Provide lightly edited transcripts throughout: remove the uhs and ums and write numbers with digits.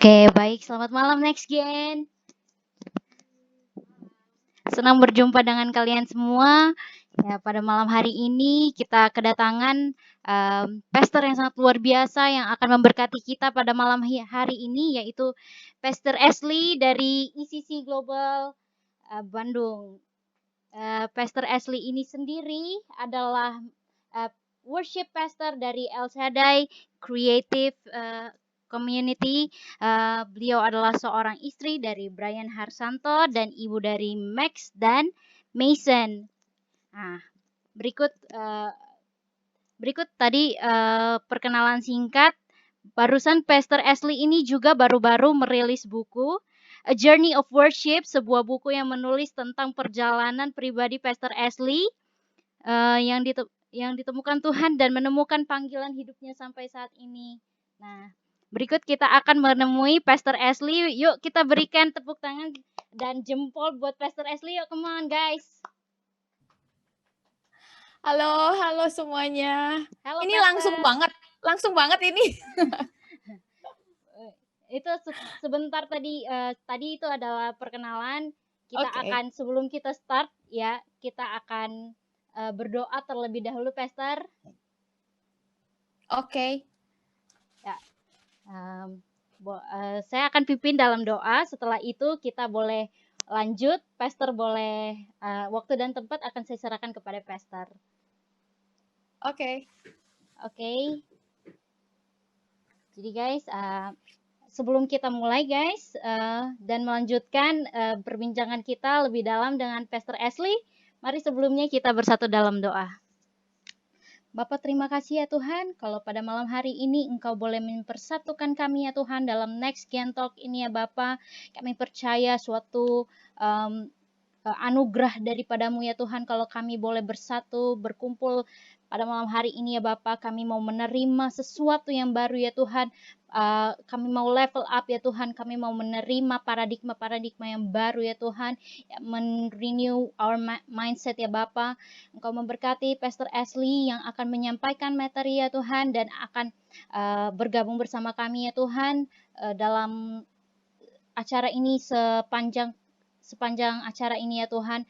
Oke, baik. Selamat malam Next Gen. Senang berjumpa dengan kalian semua. Ya, pada malam hari ini kita kedatangan pastor yang sangat luar biasa yang akan memberkati kita pada malam hari ini, yaitu Pastor Ashley dari ECC Global Bandung. Pastor Ashley ini sendiri adalah worship pastor dari El Shaddai Creative Community. Beliau adalah seorang istri dari Brian Harsanto dan ibu dari Max dan Mason. Nah, berikut tadi perkenalan singkat. Barusan Pastor Ashley ini juga baru-baru merilis buku A Journey of Worship, sebuah buku yang menulis tentang perjalanan pribadi Pastor Ashley yang ditemukan Tuhan dan menemukan panggilan hidupnya sampai saat ini. Nah, berikut kita akan menemui Pastor Ashley. Yuk kita berikan tepuk tangan dan jempol buat Pastor Ashley. Yuk, come on guys. Halo semuanya. Halo, ini Pastor. langsung banget ini. Itu sebentar tadi itu adalah perkenalan. Kita akan sebelum kita start ya, kita akan berdoa terlebih dahulu, Pastor. Oke. Ya. Saya akan pimpin dalam doa. Setelah itu kita boleh lanjut. Pastor boleh waktu dan tempat akan saya serahkan kepada Pastor. Oke. Jadi guys, sebelum kita mulai guys dan melanjutkan perbincangan kita lebih dalam dengan Pastor Ashley, mari sebelumnya kita bersatu dalam doa. Bapa, terima kasih ya Tuhan, kalau pada malam hari ini Engkau boleh mempersatukan kami ya Tuhan dalam Next Gen Talk ini ya Bapa. Kami percaya suatu anugerah daripadamu ya Tuhan, kalau kami boleh bersatu, berkumpul pada malam hari ini ya Bapa. Kami mau menerima sesuatu yang baru ya Tuhan. Kami mau level up ya Tuhan, kami mau menerima paradigma yang baru ya Tuhan, renew our mindset ya Bapa. Engkau memberkati Pastor Ashley yang akan menyampaikan materi ya Tuhan, dan akan bergabung bersama kami ya Tuhan dalam acara ini sepanjang acara ini ya Tuhan.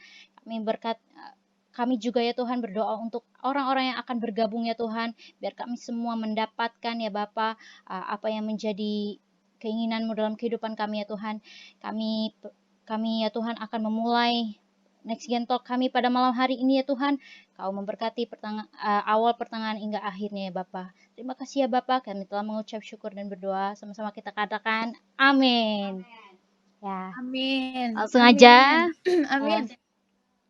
Kami juga ya Tuhan berdoa untuk orang-orang yang akan bergabung ya Tuhan, biar kami semua mendapatkan ya Bapa apa yang menjadi keinginan-Mu dalam kehidupan kami ya Tuhan. Kami ya Tuhan akan memulai Next Gen Talk kami pada malam hari ini ya Tuhan. Kau memberkati awal, pertengahan hingga akhirnya ya Bapa. Terima kasih ya Bapa, kami telah mengucap syukur dan berdoa. Sama-sama kita katakan amin. Ya. Amin. Langsung aja. Amin.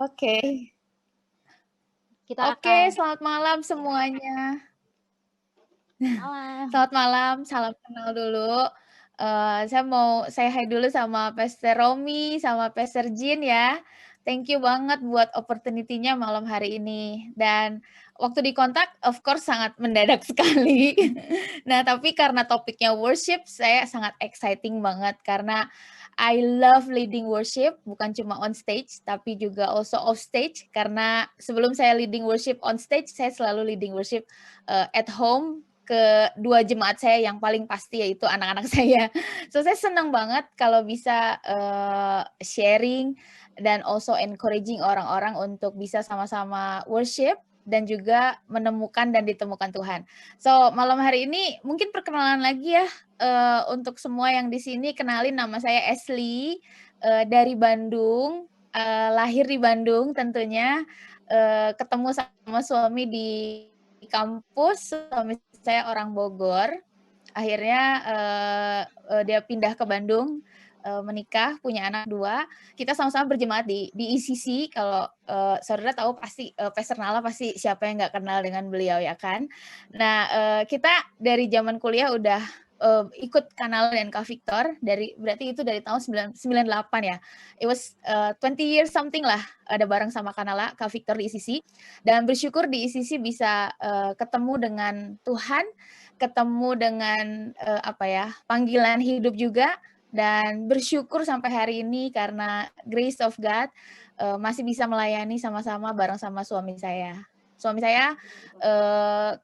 Oke. Selamat malam semuanya. Selamat malam, salam kenal dulu. Saya mau say hi dulu sama Pastor Romi, sama Pastor Jin ya. Thank you banget buat opportunity-nya malam hari ini. Dan waktu dikontak, of course sangat mendadak sekali. Nah, tapi karena topiknya worship, saya sangat exciting banget karena I love leading worship, bukan cuma on stage, tapi juga also off stage. Karena sebelum saya leading worship on stage, saya selalu leading worship at home ke dua jemaat saya yang paling pasti, yaitu anak-anak saya. So saya senang banget kalau bisa sharing dan also encouraging orang-orang untuk bisa sama-sama worship dan juga menemukan dan ditemukan Tuhan. So malam hari ini mungkin perkenalan lagi ya untuk semua yang di sini. Kenalin, nama saya Ashley dari Bandung, lahir di Bandung tentunya. Ketemu sama suami di kampus. Suami saya orang Bogor. Akhirnya dia pindah ke Bandung, menikah, punya anak 2. Kita sama-sama berjemaat di ECC. Kalau saudara tahu pasti Pastor Nala pasti siapa yang nggak kenal dengan beliau ya kan. Nah kita dari zaman kuliah udah ikut Kanala dan Kak Victor berarti itu dari tahun 98 ya. It was 20 years something lah, ada bareng sama Kanala, Kak Victor di ECC. Dan bersyukur di ECC bisa ketemu dengan Tuhan, ketemu dengan panggilan hidup juga, dan bersyukur sampai hari ini karena grace of God masih bisa melayani sama-sama bareng sama suami saya. Suami saya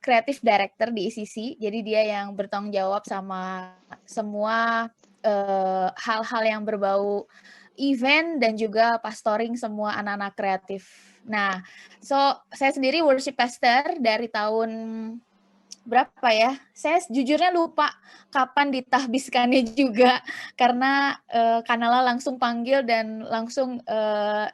creative director di ECC, jadi dia yang bertanggung jawab sama semua hal-hal yang berbau event dan juga pastoring semua anak-anak kreatif. Nah, saya sendiri worship pastor dari tahun berapa ya? Saya jujurnya lupa kapan ditahbiskannya juga karena Kanala langsung panggil dan langsung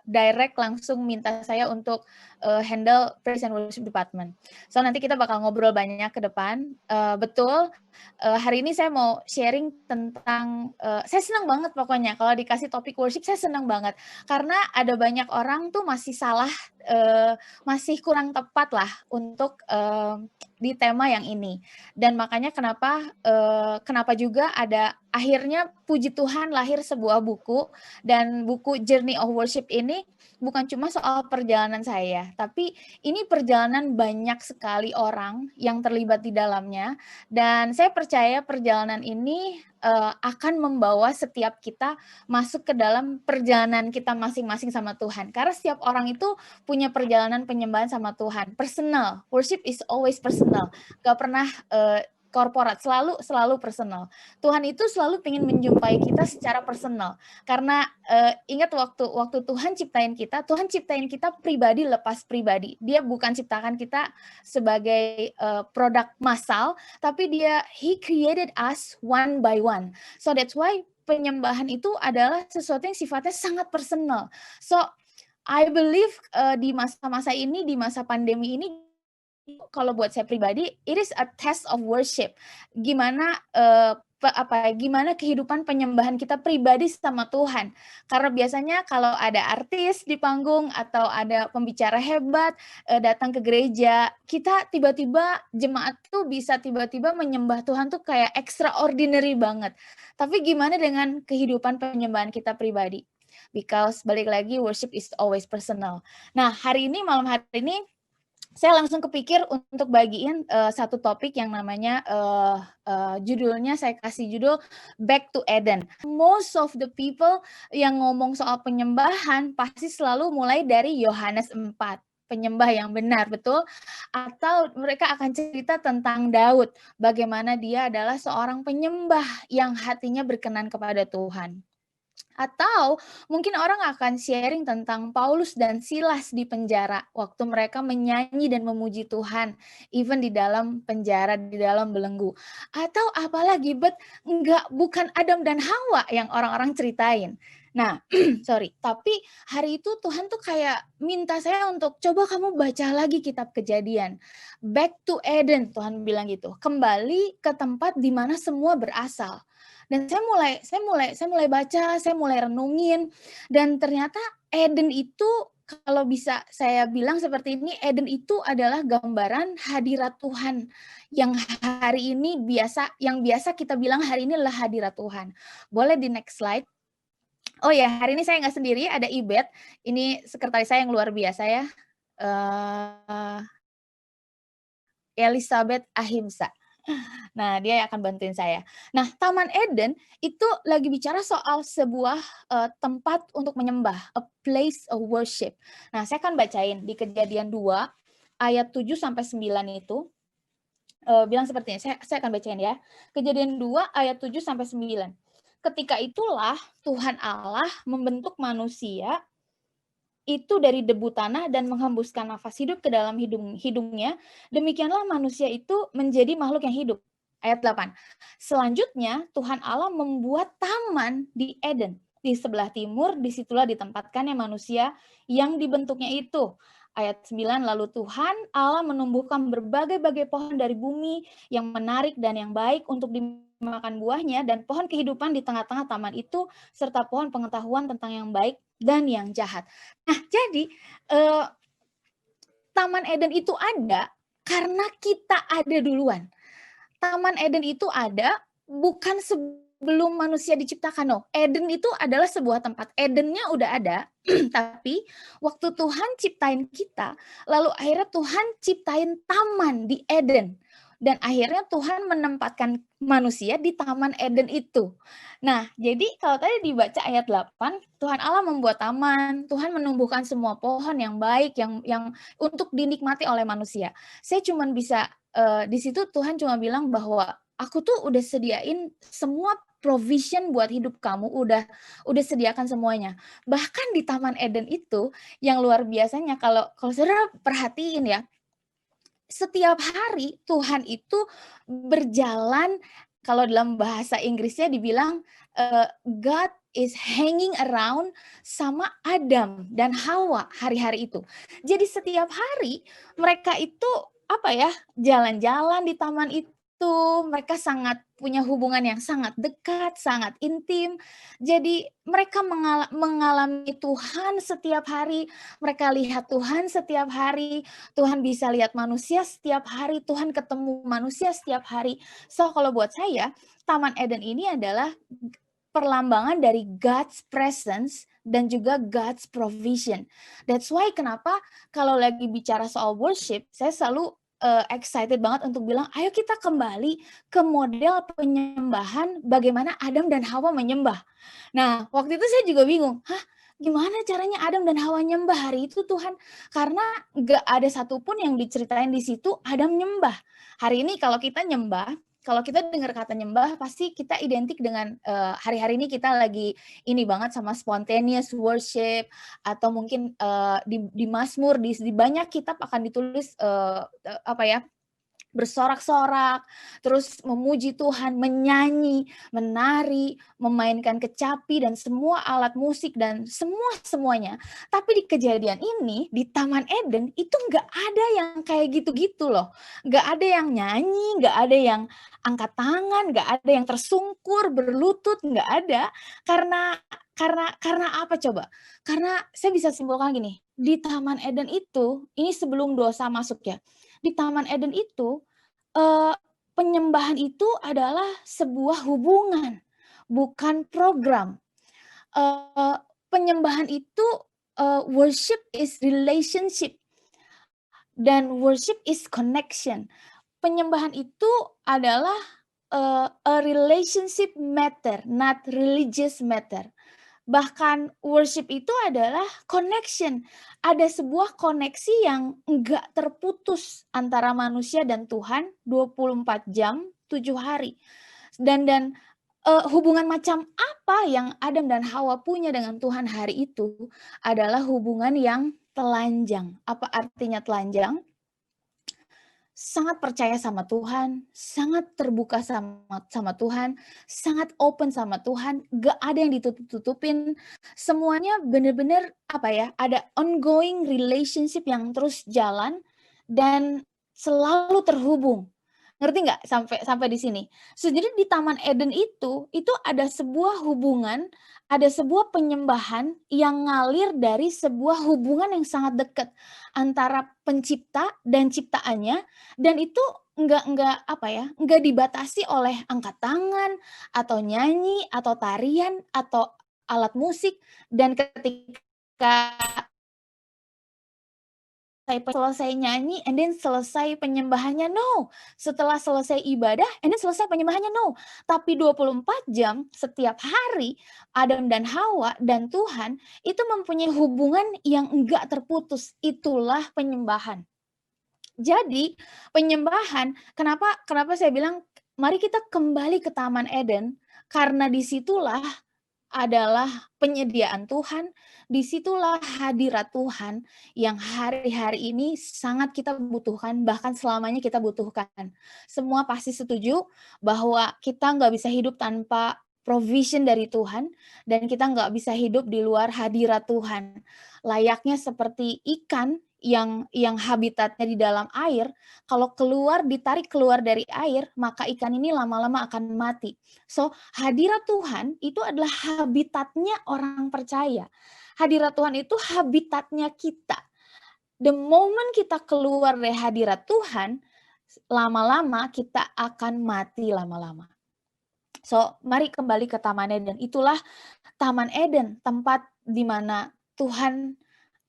direct langsung minta saya untuk handle praise and worship department. So nanti kita bakal ngobrol banyak ke depan. Betul. Hari ini saya mau sharing tentang saya senang banget pokoknya kalau dikasih topik worship saya senang banget karena ada banyak orang tuh masih salah masih kurang tepat lah untuk di tema yang ini. Dan makanya kenapa juga ada akhirnya puji Tuhan lahir sebuah buku, dan buku Journey of Worship ini bukan cuma soal perjalanan saya, tapi ini perjalanan banyak sekali orang yang terlibat di dalamnya, dan saya percaya perjalanan ini akan membawa setiap kita masuk ke dalam perjalanan kita masing-masing sama Tuhan. Karena setiap orang itu punya perjalanan penyembahan sama Tuhan, personal. Worship is always personal, gak pernah korporat, selalu personal. Tuhan itu selalu ingin menjumpai kita secara personal. Karena ingat waktu Tuhan ciptain kita pribadi lepas pribadi. Dia bukan ciptakan kita sebagai produk massal, tapi He created us one by one. So that's why penyembahan itu adalah sesuatu yang sifatnya sangat personal. So I believe di masa-masa ini, di masa pandemi ini, kalau buat saya pribadi, it is a test of worship. Gimana gimana kehidupan penyembahan kita pribadi sama Tuhan. Karena biasanya kalau ada artis di panggung atau ada pembicara hebat datang ke gereja, kita tiba-tiba jemaat tuh bisa tiba-tiba menyembah Tuhan tuh kayak extraordinary banget. Tapi gimana dengan kehidupan penyembahan kita pribadi? Because balik lagi worship is always personal. Nah, malam hari ini saya langsung kepikir untuk bagiin satu topik yang namanya judulnya saya kasih judul Back to Eden. Most of the people yang ngomong soal penyembahan pasti selalu mulai dari Yohanes 4. Penyembah yang benar, betul? Atau mereka akan cerita tentang Daud, bagaimana dia adalah seorang penyembah yang hatinya berkenan kepada Tuhan. Atau mungkin orang akan sharing tentang Paulus dan Silas di penjara waktu mereka menyanyi dan memuji Tuhan, even di dalam penjara, di dalam belenggu. Atau apalagi, bukan Adam dan Hawa yang orang-orang ceritain. Nah, tapi hari itu Tuhan tuh kayak minta saya untuk coba kamu baca lagi kitab Kejadian. Back to Eden, Tuhan bilang gitu. Kembali ke tempat di mana semua berasal. Dan saya mulai baca, saya mulai renungin, dan ternyata Eden itu kalau bisa saya bilang seperti ini, Eden itu adalah gambaran hadirat Tuhan yang hari ini yang biasa kita bilang hari ini adalah hadirat Tuhan. Boleh di next slide. Oh ya, hari ini saya nggak sendiri, ada Ibet. Ini sekretaris saya yang luar biasa ya. Elizabeth Ahimsa. Nah, dia yang akan bantuin saya. Nah, Taman Eden itu lagi bicara soal sebuah tempat untuk menyembah, a place of worship. Nah, saya akan bacain di Kejadian 2 ayat 7 sampai 9 itu bilang seperti ini. Saya akan bacain ya. Kejadian 2 ayat 7 sampai 9. Ketika itulah Tuhan Allah membentuk manusia itu dari debu tanah dan menghembuskan nafas hidup ke dalam hidungnya, demikianlah manusia itu menjadi makhluk yang hidup. Ayat 8. Selanjutnya Tuhan Allah membuat taman di Eden. Di sebelah timur, disitulah ditempatkannya manusia yang dibentuknya itu. Ayat 9, lalu Tuhan Allah menumbuhkan berbagai-bagai pohon dari bumi yang menarik dan yang baik untuk dimakan buahnya, dan pohon kehidupan di tengah-tengah taman itu, serta pohon pengetahuan tentang yang baik dan yang jahat. Nah, jadi Taman Eden itu ada karena kita ada duluan. Taman Eden itu ada bukan sebelum manusia diciptakan, no. Eden itu adalah sebuah tempat. Edennya udah ada, tapi waktu Tuhan ciptain kita, lalu akhirnya Tuhan ciptain taman di Eden. Dan akhirnya Tuhan menempatkan manusia di Taman Eden itu. Nah, jadi kalau tadi dibaca ayat 8, Tuhan Allah membuat taman, Tuhan menumbuhkan semua pohon yang baik, yang untuk dinikmati oleh manusia. Saya cuman bisa, di situ Tuhan cuma bilang bahwa aku tuh udah sediain semua provision buat hidup kamu, udah sediakan semuanya. Bahkan di Taman Eden itu yang luar biasanya kalau Saudara perhatiin ya, setiap hari Tuhan itu berjalan, kalau dalam bahasa Inggrisnya dibilang, God is hanging around sama Adam dan Hawa hari-hari itu. Jadi setiap hari mereka itu, apa ya, jalan-jalan di taman itu, mereka sangat punya hubungan yang sangat dekat, sangat intim. Jadi mereka mengalami Tuhan setiap hari, mereka lihat Tuhan setiap hari, Tuhan bisa lihat manusia setiap hari, Tuhan ketemu manusia setiap hari. So, kalau buat saya, Taman Eden ini adalah perlambangan dari God's presence dan juga God's provision. That's why kenapa kalau lagi bicara soal worship, saya selalu excited banget untuk bilang, ayo kita kembali ke model penyembahan bagaimana Adam dan Hawa menyembah. Nah, waktu itu saya juga bingung, gimana caranya Adam dan Hawa nyembah hari itu Tuhan? Karena nggak ada satupun yang diceritain di situ Adam nyembah. Hari ini kalau kita nyembah, kalau kita dengar kata nyembah, pasti kita identik dengan hari-hari ini kita lagi ini banget sama spontaneous worship, atau mungkin di Mazmur, di banyak kitab akan ditulis apa ya, bersorak-sorak, terus memuji Tuhan, menyanyi, menari, memainkan kecapi dan semua alat musik dan semuanya. Tapi di kejadian ini, di Taman Eden, itu nggak ada yang kayak gitu-gitu loh. Nggak ada yang nyanyi, nggak ada yang angkat tangan, nggak ada yang tersungkur, berlutut, nggak ada. Karena apa coba? Karena saya bisa simpulkan gini, di Taman Eden itu, ini sebelum dosa masuk ya, di Taman Eden itu, penyembahan itu adalah sebuah hubungan, bukan program. Penyembahan itu, worship is relationship, dan worship is connection. Penyembahan itu adalah a relationship matter, not religious matter. Bahkan worship itu adalah connection. Ada sebuah koneksi yang enggak terputus antara manusia dan Tuhan 24 jam, 7 hari. Dan hubungan macam apa yang Adam dan Hawa punya dengan Tuhan hari itu adalah hubungan yang telanjang. Apa artinya telanjang? Sangat percaya sama Tuhan, sangat terbuka sama Tuhan, sangat open sama Tuhan, gak ada yang ditutup-tutupin. Semuanya benar-benar apa ya, ada ongoing relationship yang terus jalan dan selalu terhubung. Ngerti nggak sampai di sini? Jadi di Taman Eden itu ada sebuah hubungan, ada sebuah penyembahan yang ngalir dari sebuah hubungan yang sangat dekat antara pencipta dan ciptaannya, dan itu nggak dibatasi oleh angkat tangan, atau nyanyi, atau tarian, atau alat musik, dan ketika selesai nyanyi, and then selesai penyembahannya, no. Setelah selesai ibadah, and then selesai penyembahannya, no. Tapi 24 jam setiap hari, Adam dan Hawa dan Tuhan itu mempunyai hubungan yang enggak terputus. Itulah penyembahan. Jadi penyembahan, kenapa saya bilang mari kita kembali ke Taman Eden, karena disitulah adalah penyediaan Tuhan, disitulah hadirat Tuhan yang hari-hari ini sangat kita butuhkan, bahkan selamanya kita butuhkan. Semua pasti setuju bahwa kita nggak bisa hidup tanpa provision dari Tuhan, dan kita nggak bisa hidup di luar hadirat Tuhan. Layaknya seperti ikan yang habitatnya di dalam air, kalau ditarik keluar dari air, maka ikan ini lama-lama akan mati. So, hadirat Tuhan itu adalah habitatnya orang percaya. Hadirat Tuhan itu habitatnya kita. The moment kita keluar dari hadirat Tuhan, lama-lama kita akan mati lama-lama. So, mari kembali ke Taman Eden. Itulah Taman Eden, tempat di mana Tuhan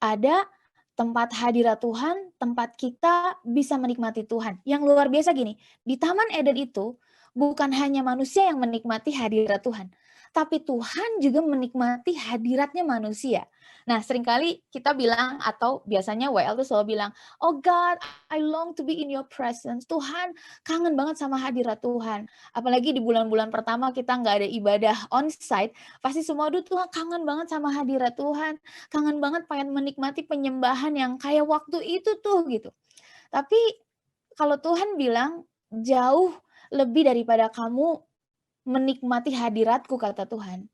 ada, tempat hadirat Tuhan, tempat kita bisa menikmati Tuhan. Yang luar biasa gini, di Taman Eden itu bukan hanya manusia yang menikmati hadirat Tuhan, tapi Tuhan juga menikmati hadiratnya manusia. Nah, seringkali kita bilang atau biasanya WL tuh selalu bilang, "Oh God, I long to be in your presence." Tuhan, kangen banget sama hadirat Tuhan. Apalagi di bulan-bulan pertama kita nggak ada ibadah onsite, pasti semua, "Aduh Tuhan, kangen banget sama hadirat Tuhan, kangen banget pengen menikmati penyembahan yang kayak waktu itu tuh," gitu. Tapi kalau Tuhan bilang, "Jauh lebih daripada kamu menikmati hadiratku," kata Tuhan.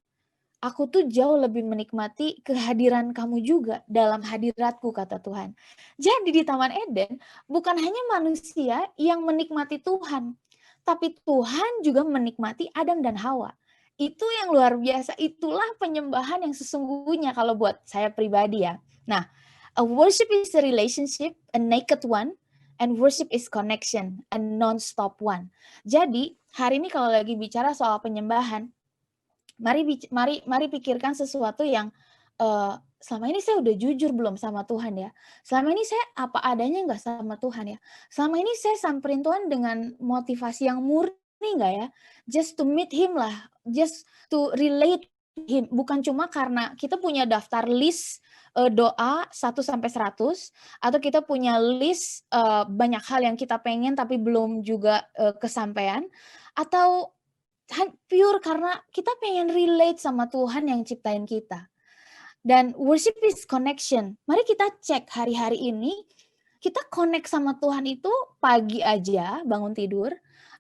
"Aku tuh jauh lebih menikmati kehadiran kamu juga dalam hadiratku," kata Tuhan. Jadi di Taman Eden, bukan hanya manusia yang menikmati Tuhan, tapi Tuhan juga menikmati Adam dan Hawa. Itu yang luar biasa, itulah penyembahan yang sesungguhnya kalau buat saya pribadi ya. Nah, a worship is a relationship, a naked one, and worship is connection, a non-stop one. Jadi, hari ini kalau lagi bicara soal penyembahan, mari pikirkan sesuatu yang, selama ini saya udah jujur belum sama Tuhan ya? Selama ini saya apa adanya nggak sama Tuhan ya? Selama ini saya samperin Tuhan dengan motivasi yang murni nggak ya? Just to meet Him lah, just to relate Him, bukan cuma karena kita punya daftar list, doa 1 sampai 100 atau kita punya list, banyak hal yang kita pengen tapi belum juga, kesampaian, atau pure karena kita pengen relate sama Tuhan yang ciptain kita. Dan worship is connection. Mari kita cek hari-hari ini, kita connect sama Tuhan itu pagi aja bangun tidur,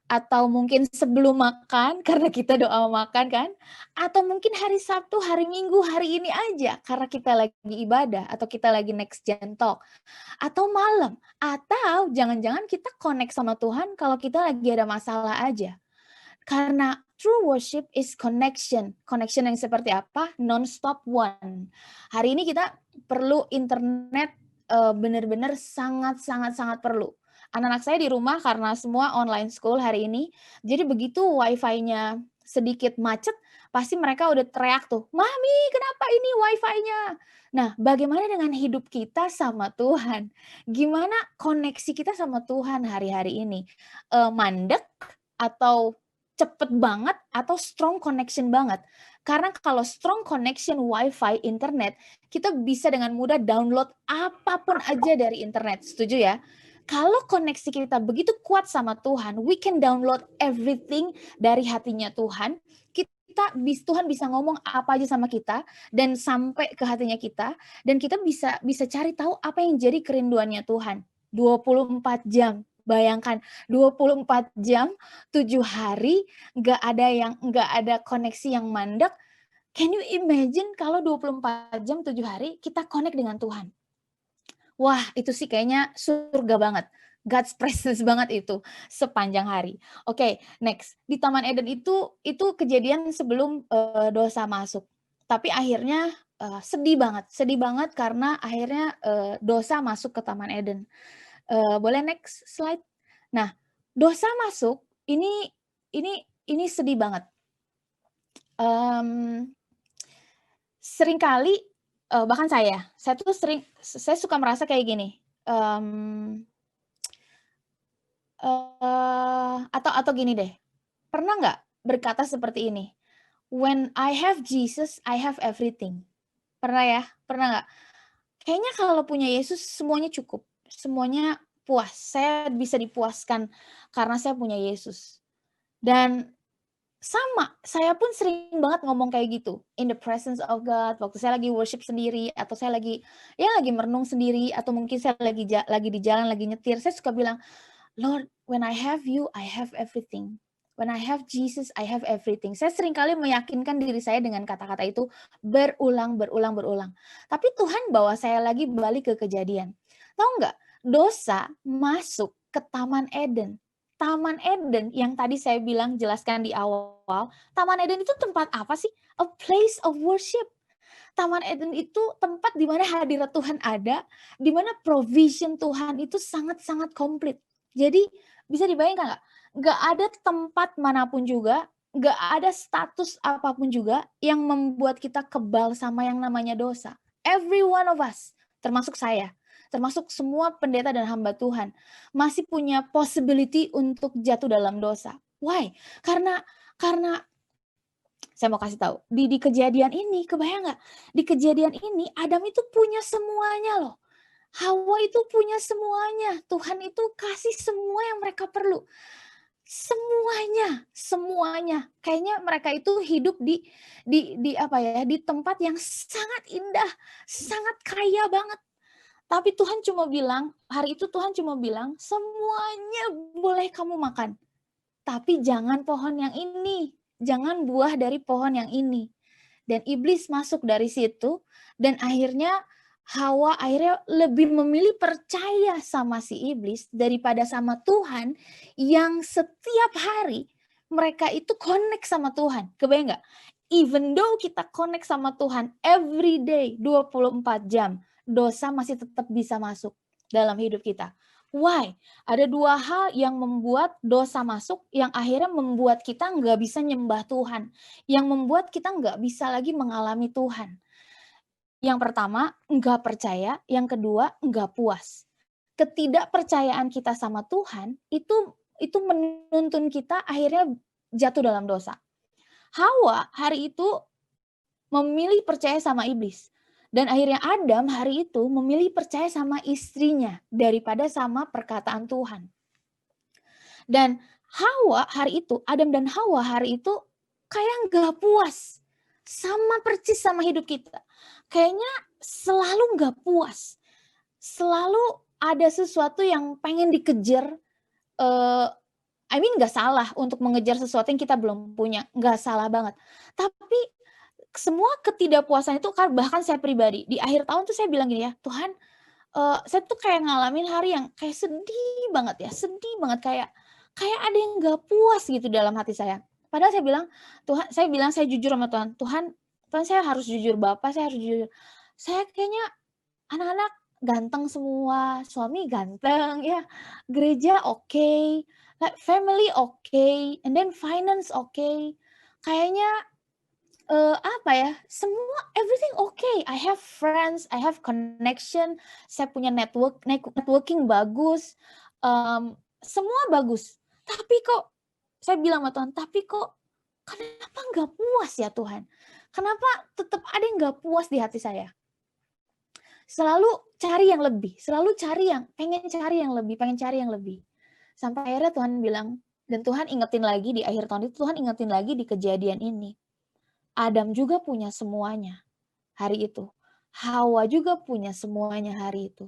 atau mungkin sebelum makan karena kita doa makan kan, atau mungkin hari Sabtu, hari Minggu, hari ini aja karena kita lagi ibadah atau kita lagi next gen talk, atau malam, atau jangan-jangan kita connect sama Tuhan kalau kita lagi ada masalah aja. Karena true worship is connection. Connection yang seperti apa? Non-stop one. Hari ini kita perlu internet, benar-benar sangat sangat sangat perlu. Anak-anak saya di rumah karena semua online school hari ini, jadi begitu WiFi-nya sedikit macet, pasti mereka udah teriak tuh, "Mami, kenapa ini WiFi-nya?" Nah, bagaimana dengan hidup kita sama Tuhan? Gimana koneksi kita sama Tuhan hari-hari ini? Mandek atau cepet banget atau strong connection banget. Karena kalau strong connection WiFi internet, kita bisa dengan mudah download apapun aja dari internet, setuju ya? Kalau koneksi kita begitu kuat sama Tuhan, we can download everything dari hatinya Tuhan. Tuhan bisa ngomong apa aja sama kita dan sampai ke hatinya kita, dan kita bisa cari tahu apa yang jadi kerinduannya Tuhan. 24 jam. Bayangkan 24 jam, 7 hari, nggak ada koneksi yang mandek. Can you imagine kalau 24 jam, 7 hari kita connect dengan Tuhan? Wah, itu sih kayaknya surga banget. God's presence banget itu sepanjang hari. Oke, next. Di Taman Eden itu kejadian sebelum, dosa masuk. Tapi akhirnya, sedih banget karena akhirnya, dosa masuk ke Taman Eden. Boleh next slide? Nah, dosa masuk ini sedih banget. Seringkali, bahkan saya suka merasa kayak gini, atau gini deh, pernah nggak berkata seperti ini, "When I have Jesus, I have everything." Pernah ya? Pernah nggak? Kayaknya kalau punya Yesus semuanya cukup, semuanya puas, saya bisa dipuaskan karena saya punya Yesus. Dan sama, saya pun sering banget ngomong kayak gitu, in the presence of God, waktu saya lagi worship sendiri, atau saya lagi merenung sendiri, atau mungkin saya lagi di jalan, lagi nyetir, saya suka bilang, "Lord, when I have you, I have everything. When I have Jesus, I have everything." Saya seringkali meyakinkan diri saya dengan kata-kata itu berulang. Tapi Tuhan bawa saya lagi balik ke kejadian. Tahu nggak? Dosa masuk ke Taman Eden. Taman Eden yang tadi saya bilang jelaskan di awal, Taman Eden itu tempat apa sih? A place of worship. Taman Eden itu tempat di mana hadirat Tuhan ada, di mana provision Tuhan itu sangat-sangat komplit. Jadi bisa dibayangkan nggak? Nggak ada tempat manapun juga, nggak ada status apapun juga yang membuat kita kebal sama yang namanya dosa. Every one of us, termasuk saya, termasuk semua pendeta dan hamba Tuhan, masih punya possibility untuk jatuh dalam dosa. Why? Karena Saya mau kasih tahu, di kejadian ini, kebayang nggak? Di kejadian ini Adam itu punya semuanya loh. Hawa itu punya semuanya. Tuhan itu kasih semua yang mereka perlu. Semuanya, semuanya. Kayaknya mereka itu hidup di apa ya, di tempat yang sangat indah, sangat kaya banget. Tapi Tuhan cuma bilang, hari itu Tuhan cuma bilang, semuanya boleh kamu makan. Tapi jangan pohon yang ini, jangan buah dari pohon yang ini. Dan iblis masuk dari situ, dan akhirnya Hawa akhirnya lebih memilih percaya sama si iblis daripada sama Tuhan yang setiap hari mereka itu connect sama Tuhan. Kebayang nggak? Even though kita connect sama Tuhan every day 24 jam, dosa masih tetap bisa masuk dalam hidup kita. Why? Ada dua hal yang membuat dosa masuk yang akhirnya membuat kita nggak bisa nyembah Tuhan. Yang membuat kita nggak bisa lagi mengalami Tuhan. Yang pertama, nggak percaya. Yang kedua, nggak puas. Ketidakpercayaan kita sama Tuhan itu menuntun kita akhirnya jatuh dalam dosa. Hawa hari itu memilih percaya sama iblis. Dan akhirnya Adam hari itu memilih percaya sama istrinya daripada sama perkataan Tuhan. Dan Hawa hari itu, Adam dan Hawa hari itu kayak nggak puas. Sama persis sama hidup kita. Kayaknya selalu nggak puas. Selalu ada sesuatu yang pengen dikejar. Nggak salah untuk mengejar sesuatu yang kita belum punya. Nggak salah banget. Tapi semua ketidakpuasan itu kan bahkan saya pribadi. Di akhir tahun tuh saya bilang gini ya, Tuhan, saya tuh kayak ngalamin hari yang kayak sedih banget ya. Sedih banget kayak ada yang nggak puas gitu dalam hati saya. Padahal saya bilang saya jujur sama Tuhan, Tuhan saya harus jujur Bapak, saya harus jujur. Saya kayaknya anak-anak ganteng semua, suami ganteng ya, gereja oke, like family oke, and then finance oke. Kayaknya apa ya, semua everything okay. I have friends, I have connection, saya punya networking bagus, semua bagus. Tapi kok, saya bilang sama Tuhan, tapi kok kenapa nggak puas ya Tuhan? Kenapa tetap ada yang nggak puas di hati saya? Selalu cari yang lebih, pengen cari yang lebih. Sampai akhirnya Tuhan bilang, dan Tuhan ingetin lagi di akhir tahun itu, Tuhan ingetin lagi di kejadian ini. Adam juga punya semuanya hari itu. Hawa juga punya semuanya hari itu.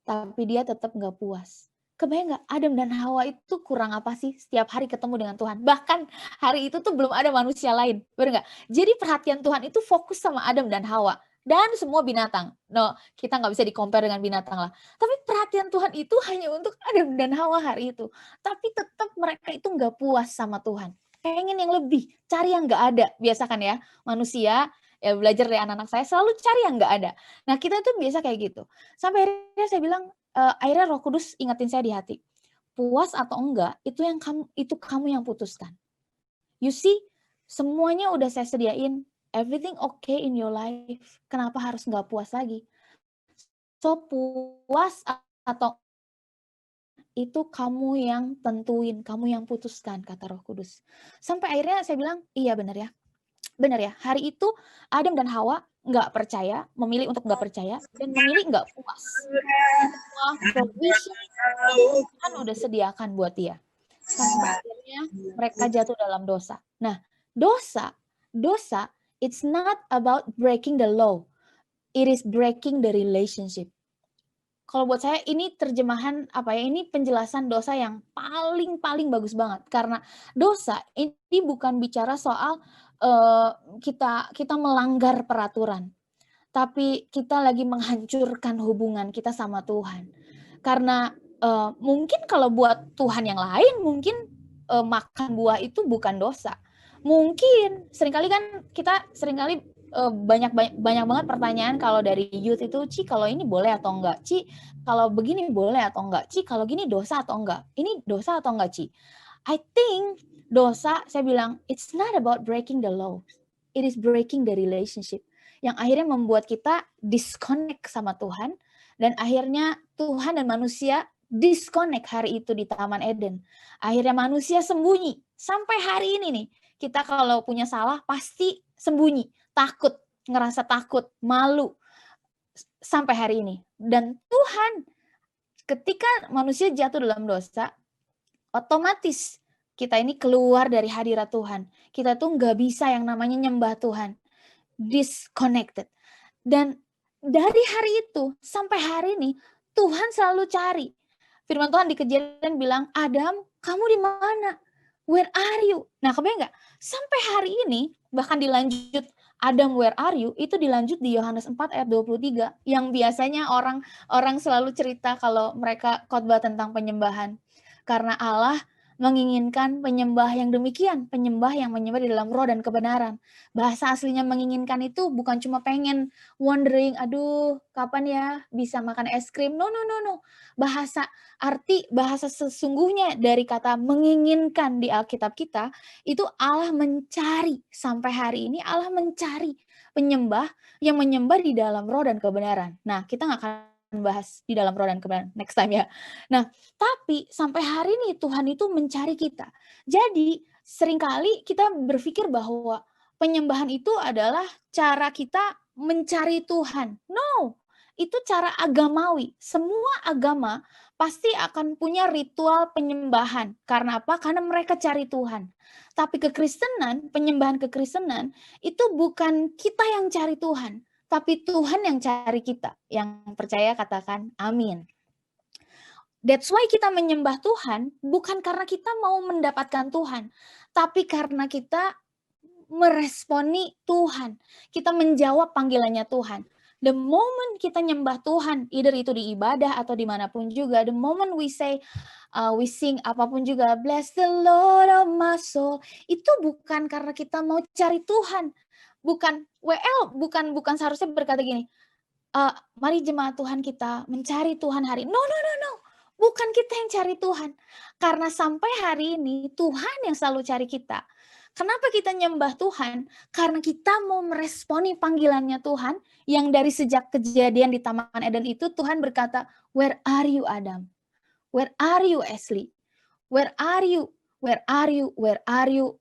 Tapi dia tetap nggak puas. Kebayang nggak? Adam dan Hawa itu kurang apa sih setiap hari ketemu dengan Tuhan? Bahkan hari itu tuh belum ada manusia lain. Benar nggak? Jadi perhatian Tuhan itu fokus sama Adam dan Hawa. Dan semua binatang. No, kita nggak bisa di-compare dengan binatang lah. Tapi perhatian Tuhan itu hanya untuk Adam dan Hawa hari itu. Tapi tetap mereka itu nggak puas sama Tuhan. Pengen yang lebih, cari yang nggak ada. Biasa kan ya, manusia ya belajar dari anak-anak saya selalu cari yang nggak ada. Nah kita tuh biasa kayak gitu. Sampai akhirnya saya bilang, akhirnya Roh Kudus ingetin saya di hati, puas atau enggak itu kamu yang putuskan. You see, semuanya udah saya sediain, everything okay in your life. Kenapa harus nggak puas lagi? So puas atau itu kamu yang tentuin, kamu yang putuskan, kata Roh Kudus. Sampai akhirnya saya bilang, iya benar ya. Benar ya, hari itu Adam dan Hawa nggak percaya, memilih untuk nggak percaya, dan memilih nggak puas. Semua provision Tuhan udah sediakan buat dia. Sampai akhirnya mereka jatuh dalam dosa. Nah, dosa, it's not about breaking the law. It is breaking the relationship. Kalau buat saya ini terjemahan ini penjelasan dosa yang paling bagus banget. Karena dosa ini bukan bicara soal kita melanggar peraturan, tapi kita lagi menghancurkan hubungan kita sama Tuhan. Karena mungkin kalau buat Tuhan yang lain mungkin makan buah itu bukan dosa. Mungkin kita seringkali banyak banget pertanyaan kalau dari youth itu, Ci kalau ini boleh atau enggak, Ci kalau begini boleh atau enggak, Ci kalau gini dosa atau enggak, ini dosa atau enggak, Ci. I think dosa, saya bilang it's not about breaking the law, it is breaking the relationship, yang akhirnya membuat kita disconnect sama Tuhan, dan akhirnya Tuhan dan manusia disconnect hari itu di Taman Eden. Akhirnya manusia sembunyi sampai hari ini nih. kita kalau punya salah pasti sembunyi, takut, ngerasa takut, malu sampai hari ini. Dan Tuhan ketika manusia jatuh dalam dosa, otomatis kita ini keluar dari hadirat Tuhan. Kita tuh nggak bisa yang namanya nyembah Tuhan. Disconnected. Dan dari hari itu sampai hari ini Tuhan selalu cari. Firman Tuhan di Kejadian bilang, Adam, kamu di mana? Where are you? Nah, kebayang nggak? Sampai hari ini, bahkan dilanjut Adam, where are you? Itu dilanjut di Yohanes 4 ayat 23, yang biasanya orang selalu cerita kalau mereka khotbah tentang penyembahan. Karena Allah menginginkan penyembah yang demikian, penyembah yang menyembah di dalam roh dan kebenaran. Bahasa aslinya menginginkan itu bukan cuma pengen wondering, aduh kapan ya bisa makan es krim. No, no, no, no. Bahasa sesungguhnya dari kata menginginkan di Alkitab kita, itu Allah mencari, sampai hari ini Allah mencari penyembah yang menyembah di dalam roh dan kebenaran. Nah, kita nggak akan bahas di dalam roh dan kebenaran next time ya. Nah, tapi sampai hari ini Tuhan itu mencari kita. Jadi seringkali kita berpikir bahwa penyembahan itu adalah cara kita mencari Tuhan. No, itu cara agamawi. Semua agama pasti akan punya ritual penyembahan. Karena apa? Karena mereka cari Tuhan. Tapi kekristenan, penyembahan kekristenan itu bukan kita yang cari Tuhan, tapi Tuhan yang cari kita. Yang percaya katakan amin. That's why kita menyembah Tuhan bukan karena kita mau mendapatkan Tuhan, tapi karena kita meresponi Tuhan. Kita menjawab panggilannya Tuhan. The moment kita nyembah Tuhan, either itu di ibadah atau dimanapun juga, the moment we say, we sing apapun juga, bless the Lord of my soul, itu bukan karena kita mau cari Tuhan. Bukan, bukan seharusnya berkata gini, mari jemaat Tuhan kita mencari Tuhan hari ini. No, no, no, no. Bukan kita yang cari Tuhan. Karena sampai hari ini Tuhan yang selalu cari kita. Kenapa kita nyembah Tuhan? Karena kita mau meresponi panggilannya Tuhan yang dari sejak kejadian di Taman Eden itu Tuhan berkata, where are you Adam? Where are you Ashley? Where are you? Where are you? Where are you?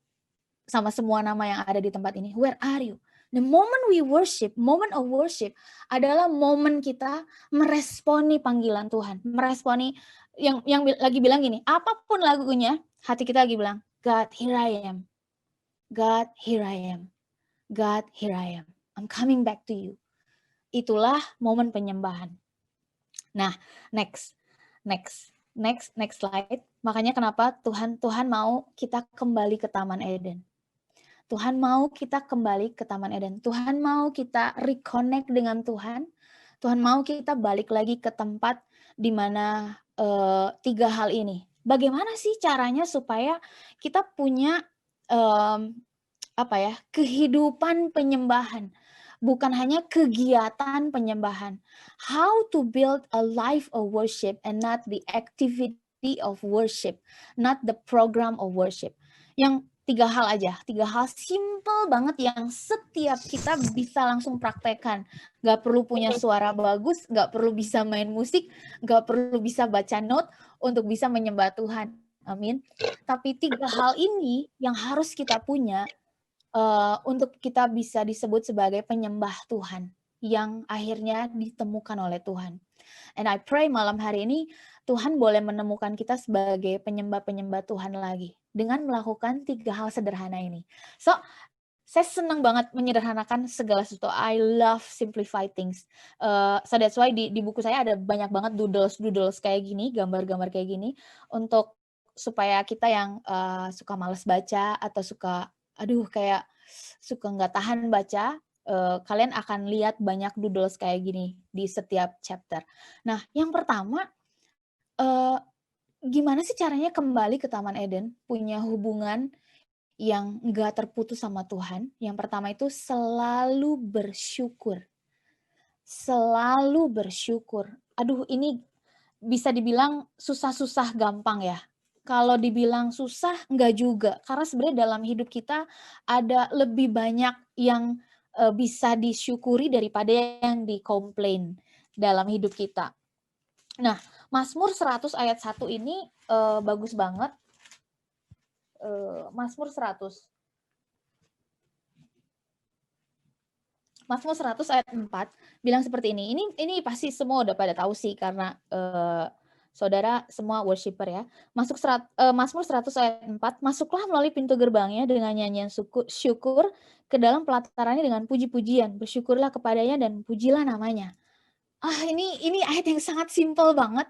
Sama semua nama yang ada di tempat ini. Where are you? The moment we worship, moment of worship adalah momen kita meresponi panggilan Tuhan. Meresponi yang lagi bilang gini, apapun lagunya, hati kita lagi bilang, God, here I am. God, here I am. God, here I am. I'm coming back to you. Itulah momen penyembahan. Nah, next slide. Makanya kenapa Tuhan mau kita kembali ke Taman Eden. Tuhan mau kita kembali ke Taman Eden. Tuhan mau kita reconnect dengan Tuhan. Tuhan mau kita balik lagi ke tempat di mana 3 hal ini. Bagaimana sih caranya supaya kita punya kehidupan penyembahan, bukan hanya kegiatan penyembahan. How to build a life of worship and not the activity of worship, not the program of worship. Yang 3 hal aja, 3 hal simple banget yang setiap kita bisa langsung praktekkan. Gak perlu punya suara bagus, gak perlu bisa main musik, gak perlu bisa baca note untuk bisa menyembah Tuhan. Amin. Tapi 3 hal ini yang harus kita punya untuk kita bisa disebut sebagai penyembah Tuhan yang akhirnya ditemukan oleh Tuhan. And I pray malam hari ini Tuhan boleh menemukan kita sebagai penyembah-penyembah Tuhan lagi dengan melakukan 3 hal sederhana ini. So, saya senang banget menyederhanakan segala sesuatu. I love simplify things. So that's why di buku saya ada banyak banget doodles kayak gini, gambar-gambar kayak gini, untuk supaya kita yang suka malas baca atau suka kayak suka nggak tahan baca, kalian akan lihat banyak doodles kayak gini di setiap chapter. Nah, yang pertama, gimana sih caranya kembali ke Taman Eden, punya hubungan yang nggak terputus sama Tuhan? Yang pertama itu selalu bersyukur. Selalu bersyukur. Aduh, ini bisa dibilang susah-susah gampang ya. Kalau dibilang susah, enggak juga. Karena sebenarnya dalam hidup kita ada lebih banyak yang bisa disyukuri daripada yang dikomplain dalam hidup kita. Nah, Mazmur 100 ayat 1 ini bagus banget. Mazmur 100. Mazmur 100 ayat 4 bilang seperti ini. Ini pasti semua udah pada tahu sih karena saudara semua worshiper ya. Mazmur 100 ayat 4, masuklah melalui pintu gerbangnya dengan nyanyian syukur, ke dalam pelatarannya dengan puji-pujian, bersyukurlah kepadanya dan pujilah namanya. Ini ayat yang sangat simpel banget,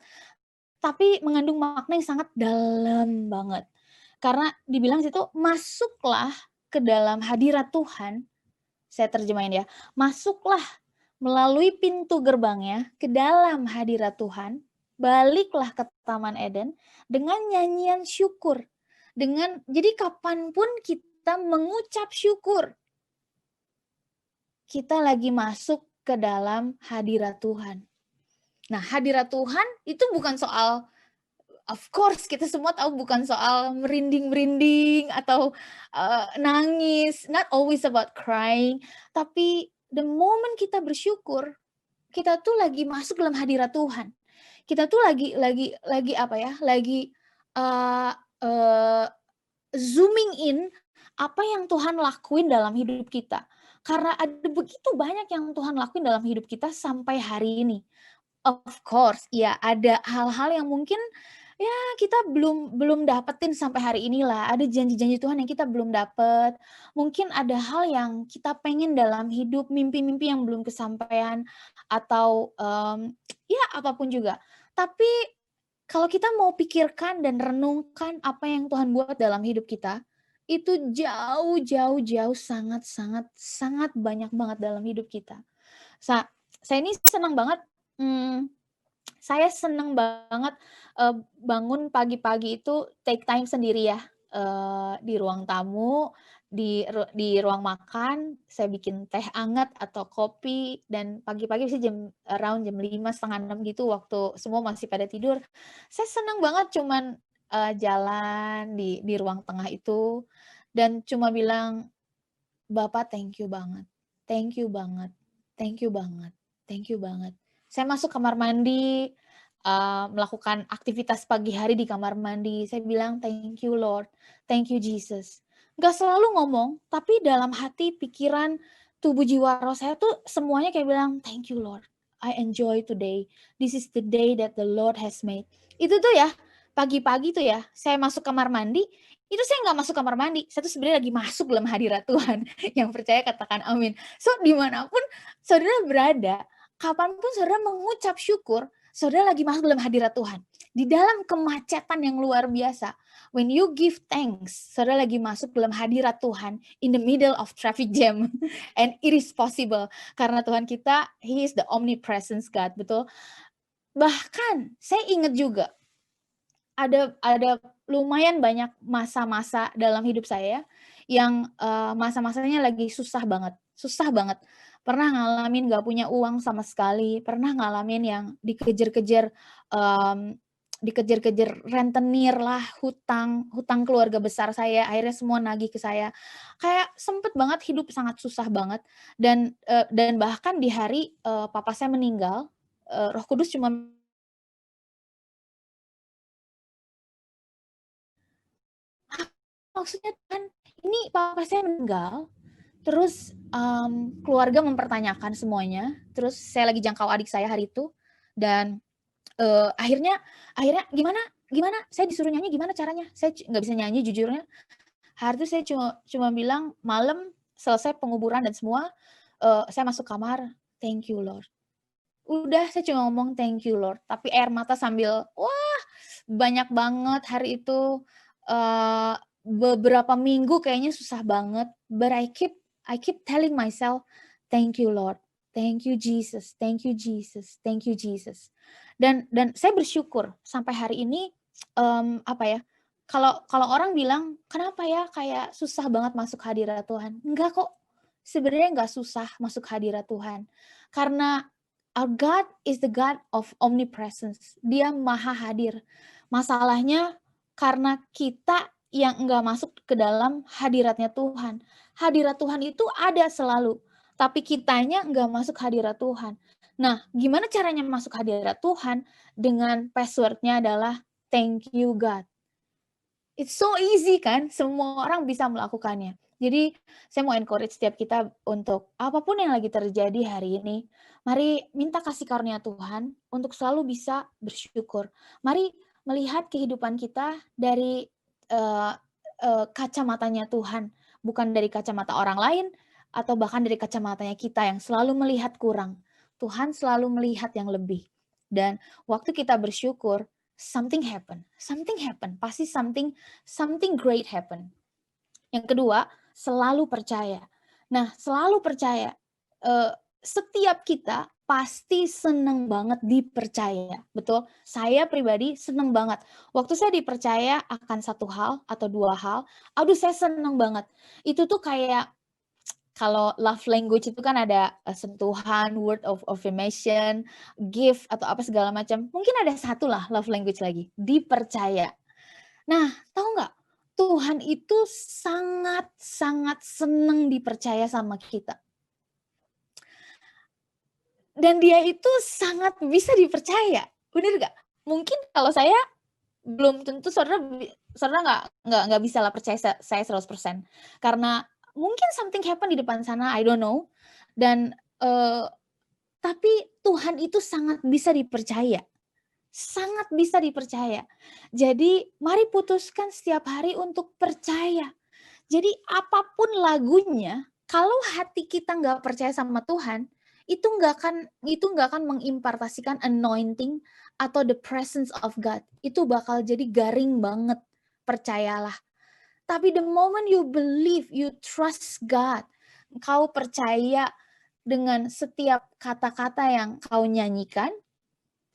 tapi mengandung makna yang sangat dalam banget. Karena dibilang situ, masuklah ke dalam hadirat Tuhan, saya terjemahin ya, masuklah melalui pintu gerbangnya ke dalam hadirat Tuhan, baliklah ke Taman Eden dengan nyanyian syukur. Jadi kapanpun kita mengucap syukur, kita lagi masuk ke dalam hadirat Tuhan. Nah, hadirat Tuhan itu bukan soal, of course kita semua tahu bukan soal merinding-merinding atau nangis, not always about crying, tapi the moment kita bersyukur, kita tuh lagi masuk dalam hadirat Tuhan. Kita tuh lagi apa ya, lagi zooming in apa yang Tuhan lakuin dalam hidup kita. Karena ada begitu banyak yang Tuhan lakuin dalam hidup kita sampai hari ini. Of course, ya ada hal-hal yang mungkin ya kita belum dapetin sampai hari inilah. Ada janji-janji Tuhan yang kita belum dapet. Mungkin ada hal yang kita pengen dalam hidup, mimpi-mimpi yang belum kesampaian atau ya apapun juga. Tapi kalau kita mau pikirkan dan renungkan apa yang Tuhan buat dalam hidup kita, itu jauh sangat banyak banget dalam hidup kita. Saya ini senang banget, saya senang banget bangun pagi-pagi itu take time sendiri ya, di ruang tamu, di ruang makan, saya bikin teh hangat atau kopi, dan pagi-pagi sih around jam 5, setengah 6 gitu, waktu semua masih pada tidur. Saya senang banget cuman jalan di ruang tengah itu, dan cuma bilang, "Bapak thank you banget, thank you banget, thank you banget, thank you banget." Saya masuk kamar mandi, melakukan aktivitas pagi hari di kamar mandi, saya bilang, "Thank you Lord, thank you Jesus." Nggak selalu ngomong, tapi dalam hati, pikiran, tubuh, jiwa, roh saya tuh semuanya kayak bilang, "Thank you Lord, I enjoy today. This is the day that the Lord has made." Itu tuh ya, pagi-pagi tuh ya, saya masuk kamar mandi, itu saya nggak masuk kamar mandi, saya tuh sebenarnya lagi masuk dalam hadirat Tuhan. Yang percaya katakan amin. So, dimanapun saudara berada, kapanpun saudara mengucap syukur, saudara lagi masuk dalam hadirat Tuhan. Di dalam kemacetan yang luar biasa, when you give thanks, saudara lagi masuk dalam hadirat Tuhan in the middle of traffic jam. And it is possible. Karena Tuhan kita, He is the omnipresence God, betul? Bahkan, saya ingat juga, ada lumayan banyak masa-masa dalam hidup saya yang masa-masanya lagi susah banget. Pernah ngalamin gak punya uang sama sekali, pernah ngalamin yang dikejar-kejar rentenir lah, hutang keluarga besar saya, akhirnya semua nagih ke saya. Kayak sempet banget hidup sangat susah banget, dan bahkan di hari papa saya meninggal, Roh Kudus cuma maksudnya kan, ini papa saya meninggal, terus keluarga mempertanyakan semuanya, terus saya lagi jangkau adik saya hari itu, dan akhirnya gimana, saya disuruh nyanyi gimana caranya, saya nggak bisa nyanyi jujurnya. Hari itu saya cuma bilang, malam selesai penguburan dan semua, saya masuk kamar, "Thank you Lord." Udah, saya cuma ngomong, "Thank you Lord," tapi air mata sambil, wah banyak banget hari itu, beberapa minggu kayaknya susah banget, but I keep telling myself, "Thank you Lord, thank you Jesus, thank you Jesus, thank you Jesus." Dan saya bersyukur sampai hari ini, apa ya, kalau orang bilang, "Kenapa ya kayak susah banget masuk hadirat Tuhan?" Enggak kok, sebenarnya enggak susah masuk hadirat Tuhan. Karena our God is the God of omnipresence. Dia maha hadir. Masalahnya karena kita yang enggak masuk ke dalam hadiratnya Tuhan. Hadirat Tuhan itu ada selalu, tapi kitanya enggak masuk hadirat Tuhan. Nah, gimana caranya masuk hadirat Tuhan? Dengan password-nya adalah thank you God. It's so easy kan? Semua orang bisa melakukannya. Jadi saya mau encourage setiap kita untuk apapun yang lagi terjadi hari ini, mari minta kasih karunia Tuhan untuk selalu bisa bersyukur. Mari melihat kehidupan kita dari eee kacamatanya Tuhan, bukan dari kacamata orang lain atau bahkan dari kacamatanya kita yang selalu melihat kurang. Tuhan selalu melihat yang lebih. Dan waktu kita bersyukur, something happen, pasti something great happen. Yang kedua, selalu percaya. Nah, selalu percaya, setiap kita pasti seneng banget dipercaya, betul? Saya pribadi seneng banget. Waktu saya dipercaya akan satu hal atau 2 hal, aduh saya seneng banget. Itu tuh kayak kalau love language itu kan ada, sentuhan, word of affirmation, gift atau apa segala macam. Mungkin ada satu lah love language lagi, dipercaya. Nah, tahu nggak, Tuhan itu sangat-sangat seneng dipercaya sama kita. Dan dia itu sangat bisa dipercaya, bener nggak? Mungkin kalau saya belum tentu saudara nggak bisalah percaya saya 100% karena mungkin something happen di depan sana, I don't know. Dan, tapi Tuhan itu sangat bisa dipercaya. Sangat bisa dipercaya. Jadi mari putuskan setiap hari untuk percaya. Jadi apapun lagunya, kalau hati kita nggak percaya sama Tuhan, itu nggak akan mengimpartasikan anointing atau the presence of God. Itu bakal jadi garing banget, percayalah. Tapi the moment you believe, you trust God, kau percaya dengan setiap kata-kata yang kau nyanyikan,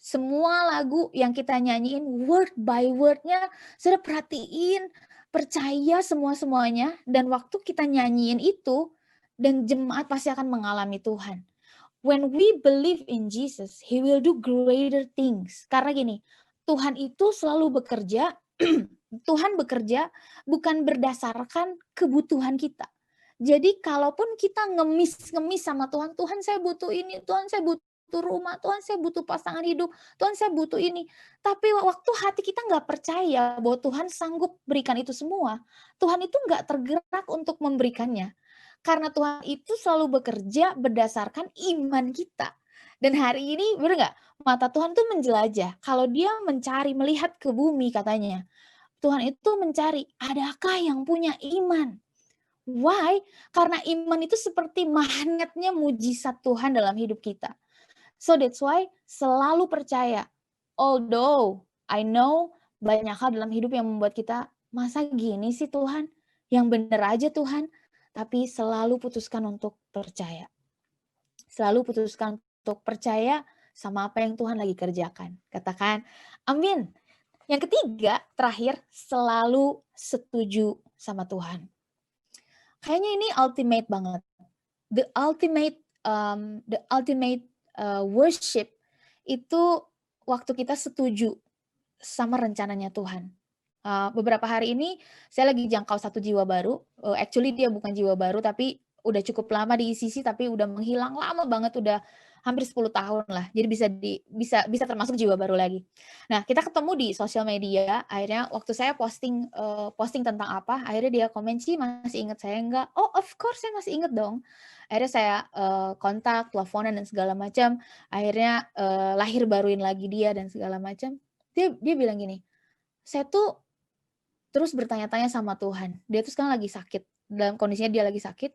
semua lagu yang kita nyanyiin word by word-nya, saudara perhatiin, percaya semua-semuanya, dan waktu kita nyanyiin itu, dan jemaat pasti akan mengalami Tuhan. When we believe in Jesus, He will do greater things. Karena gini, Tuhan itu selalu bekerja, Tuhan bekerja bukan berdasarkan kebutuhan kita. Jadi kalaupun kita ngemis sama Tuhan, Tuhan saya butuh ini, Tuhan saya butuh rumah, Tuhan saya butuh pasangan hidup, Tuhan saya butuh ini. Tapi waktu hati kita nggak percaya bahwa Tuhan sanggup berikan itu semua, Tuhan itu nggak tergerak untuk memberikannya. Karena Tuhan itu selalu bekerja berdasarkan iman kita. Dan hari ini bener nggak? Mata Tuhan tuh menjelajah. Kalau dia mencari, melihat ke bumi katanya. Tuhan itu mencari, adakah yang punya iman? Why? Karena iman itu seperti magnetnya mujizat Tuhan dalam hidup kita. So that's why selalu percaya. Although I know banyak hal dalam hidup yang membuat kita, masa gini sih Tuhan? Yang bener aja Tuhan. Tapi selalu putuskan untuk percaya. Selalu putuskan untuk percaya sama apa yang Tuhan lagi kerjakan. Katakan, amin. Yang ketiga, terakhir, selalu setuju sama Tuhan. Kayaknya ini ultimate banget. The ultimate worship itu waktu kita setuju sama rencananya Tuhan. Beberapa hari ini saya lagi jangkau satu jiwa baru, actually dia bukan jiwa baru tapi udah cukup lama di ICC tapi udah menghilang lama banget, udah hampir 10 tahun lah. Jadi bisa termasuk jiwa baru lagi. Nah, kita ketemu di sosial media, akhirnya waktu saya posting tentang apa, akhirnya dia komen, "Ci, masih inget saya nggak?" "Oh, of course saya masih inget dong." Akhirnya saya, kontak, teleponan dan segala macam, akhirnya, lahir baruin lagi dia dan segala macam. Dia bilang gini, "Saya tuh terus bertanya-tanya sama Tuhan." Dia tuh sekarang lagi sakit, dalam kondisinya dia lagi sakit.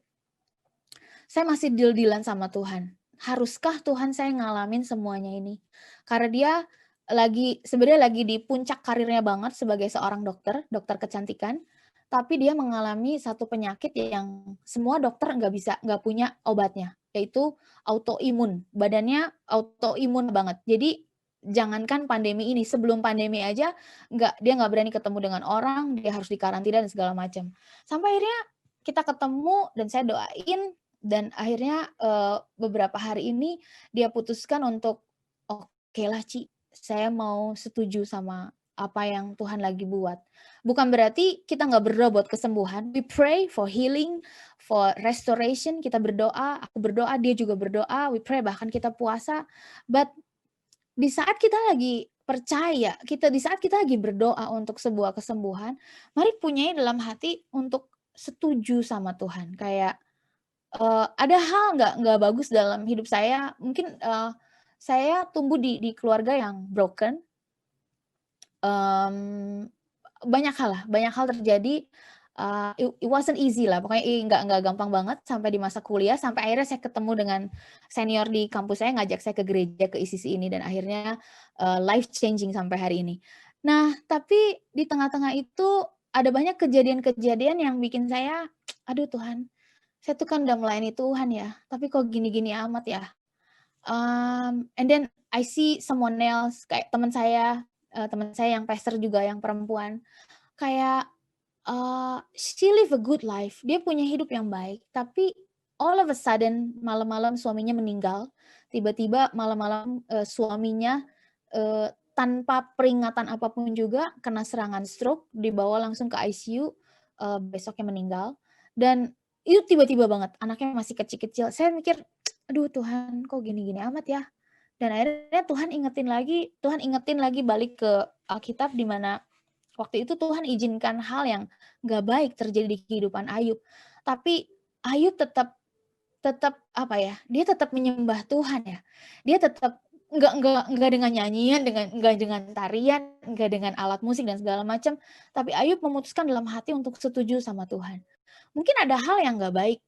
Saya masih deal-deal-an sama Tuhan. Haruskah Tuhan saya ngalamin semuanya ini? Karena dia sebenarnya lagi di puncak karirnya banget sebagai seorang dokter, dokter kecantikan, tapi dia mengalami satu penyakit yang semua dokter nggak punya obatnya, yaitu autoimun. Badannya autoimun banget. Jadi jangankan pandemi ini, sebelum pandemi aja dia nggak berani ketemu dengan orang, dia harus dikarantina dan segala macam. Sampai akhirnya kita ketemu dan saya doain dan akhirnya, beberapa hari ini dia putuskan untuk, "Okelah Ci, saya mau setuju sama apa yang Tuhan lagi buat." Bukan berarti kita nggak berdoa buat kesembuhan, we pray for healing, for restoration, kita berdoa, aku berdoa, dia juga berdoa, we pray, bahkan kita puasa. But di saat kita lagi di saat kita lagi berdoa untuk sebuah kesembuhan, mari punyai dalam hati untuk setuju sama Tuhan. Kayak, ada hal nggak bagus dalam hidup saya, mungkin, saya tumbuh di keluarga yang broken, mmm, banyak hal terjadi, it wasn't easy lah, pokoknya nggak gampang banget sampai di masa kuliah, sampai akhirnya saya ketemu dengan senior di kampus saya, ngajak saya ke gereja, ke ICC ini, dan akhirnya, life changing sampai hari ini. Nah, tapi di tengah-tengah itu ada banyak kejadian-kejadian yang bikin saya, "Aduh Tuhan, saya tuh kan udah melayani Tuhan ya, tapi kok gini-gini amat ya?" And then I see someone else, kayak teman saya yang pastor juga yang perempuan, kayak, she live a good life, dia punya hidup yang baik, tapi all of a sudden malam-malam suaminya meninggal, tiba-tiba malam-malam, suaminya, tanpa peringatan apapun juga kena serangan stroke, dibawa langsung ke ICU, besoknya meninggal, dan itu tiba-tiba banget, anaknya masih kecil-kecil. Saya mikir, "Aduh Tuhan, kok gini-gini amat ya?" Dan akhirnya Tuhan ingetin lagi balik ke Alkitab, di mana waktu itu Tuhan izinkan hal yang nggak baik terjadi di kehidupan Ayub. Tapi Ayub tetap tetap apa ya, dia tetap menyembah Tuhan ya. Dia tetap nggak dengan nyanyian, nggak dengan tarian, nggak dengan alat musik dan segala macam, tapi Ayub memutuskan dalam hati untuk setuju sama Tuhan. Mungkin ada hal yang nggak baik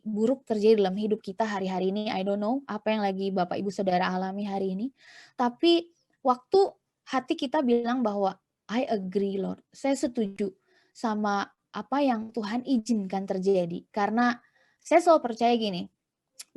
buruk terjadi dalam hidup kita hari-hari ini, I don't know apa yang lagi Bapak Ibu Saudara alami hari ini. Tapi waktu hati kita bilang bahwa, "I agree Lord," saya setuju sama apa yang Tuhan izinkan terjadi. Karena saya selalu percaya gini,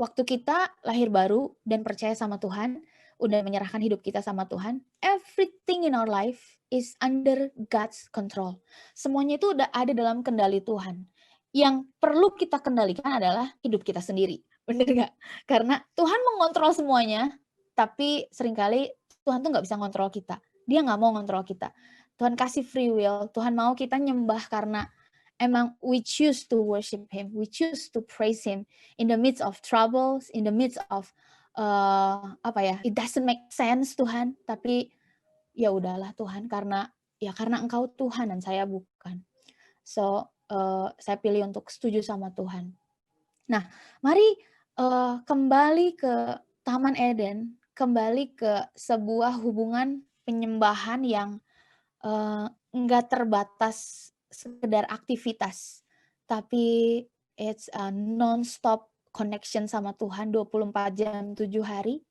waktu kita lahir baru dan percaya sama Tuhan, udah menyerahkan hidup kita sama Tuhan, everything in our life is under God's control. Semuanya itu udah ada dalam kendali Tuhan. Yang perlu kita kendalikan adalah hidup kita sendiri. Bener nggak? Karena Tuhan mengontrol semuanya, tapi seringkali Tuhan tuh nggak bisa ngontrol kita. Dia nggak mau ngontrol kita. Tuhan kasih free will, Tuhan mau kita nyembah karena emang we choose to worship Him, we choose to praise Him in the midst of troubles, in the midst of apa ya, it doesn't make sense Tuhan, tapi ya udahlah Tuhan, karena Engkau Tuhan dan saya bukan. So, saya pilih untuk setuju sama Tuhan. Nah, mari, kembali ke Taman Eden, kembali ke sebuah hubungan penyembahan yang, enggak terbatas sekedar aktivitas, tapi it's a non-stop connection sama Tuhan 24 jam 7 hari,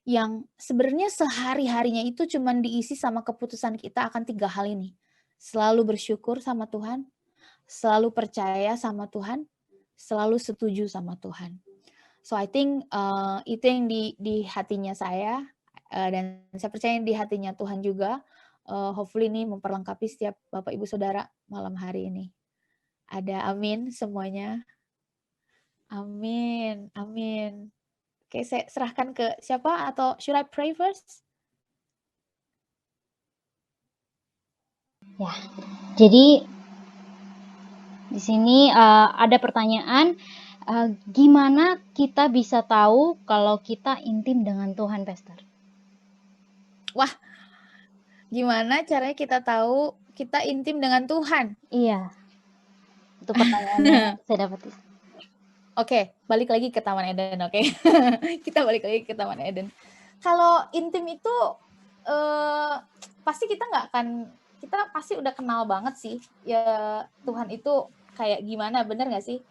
yang sebenarnya sehari-harinya itu cuman diisi sama keputusan kita akan 3 hal ini, selalu bersyukur sama Tuhan, selalu percaya sama Tuhan, selalu setuju sama Tuhan. So I think, itu yang di hatinya saya, dan saya percaya di hatinya Tuhan juga, hopefully ini memperlengkapi setiap Bapak Ibu Saudara malam hari ini. Ada amin semuanya? Amin amin. Oke, saya serahkan ke siapa, atau should I pray first? Ya, jadi di sini ada pertanyaan, gimana kita bisa tahu kalau kita intim dengan Tuhan, Pastor? Wah, gimana caranya kita tahu kita intim dengan Tuhan? Iya, itu pertanyaannya saya dapat. Oke, balik lagi ke Taman Eden, oke? Kita balik lagi ke Taman Eden. Kalau intim itu, pasti kita pasti udah kenal banget sih, ya Tuhan itu kayak gimana, bener nggak sih?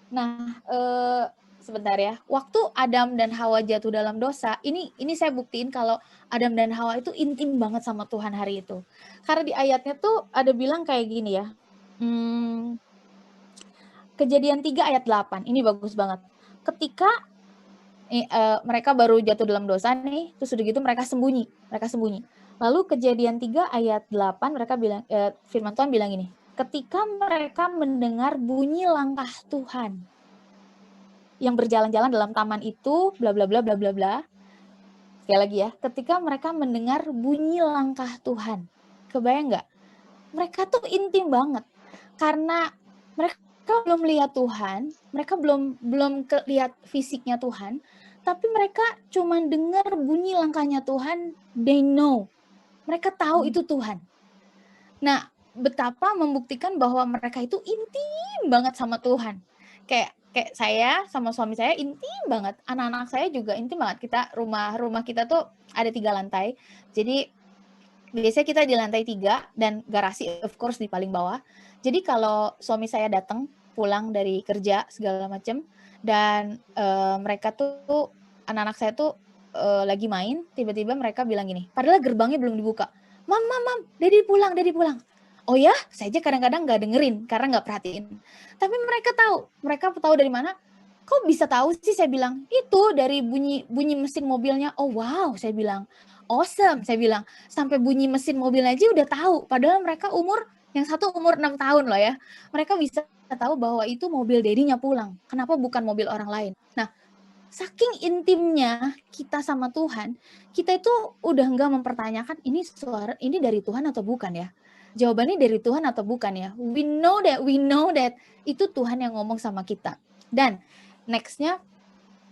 Nah, sebentar ya, waktu Adam dan Hawa jatuh dalam dosa, ini saya buktiin kalau Adam dan Hawa itu intim banget sama Tuhan hari itu. Karena di ayatnya tuh ada bilang kayak gini ya, Kejadian 3 ayat 8, ini bagus banget. Ketika mereka baru jatuh dalam dosa nih, terus udah gitu mereka sembunyi. Lalu Kejadian 3 ayat 8 mereka bilang, firman Tuhan bilang gini, ketika mereka mendengar bunyi langkah Tuhan yang berjalan-jalan dalam taman itu, bla bla bla bla bla bla. Sekali lagi ya, ketika mereka mendengar bunyi langkah Tuhan. Kebayang nggak? Mereka tuh intim banget. Karena mereka belum lihat Tuhan, mereka belum lihat fisiknya Tuhan, tapi mereka cuma dengar bunyi langkahnya Tuhan, they know. Mereka tahu itu Tuhan. Nah, betapa membuktikan bahwa mereka itu intim banget sama Tuhan. Kayak kayak saya sama suami saya intim banget, anak-anak saya juga intim banget. Rumah kita tuh ada 3 lantai. Jadi biasanya kita di lantai 3 dan garasi of course di paling bawah. Jadi kalau suami saya datang pulang dari kerja segala macam dan mereka tuh anak-anak saya tuh lagi main, tiba-tiba mereka bilang gini, padahal gerbangnya belum dibuka. Mam, Daddy pulang. Oh ya? Saya aja kadang-kadang nggak dengerin karena nggak perhatiin. Tapi mereka tahu dari mana? Kok bisa tahu sih? Saya bilang, itu dari bunyi mesin mobilnya. Oh wow, saya bilang. Awesome, saya bilang. Sampai bunyi mesin mobil aja udah tahu. Padahal mereka yang satu umur 6 tahun loh ya. Mereka bisa tahu bahwa itu mobil dedinya pulang. Kenapa bukan mobil orang lain? Nah, saking intimnya kita sama Tuhan, kita itu udah nggak mempertanyakan ini dari Tuhan atau bukan ya. Jawabannya dari Tuhan atau bukan ya. We know that itu Tuhan yang ngomong sama kita. Dan nextnya,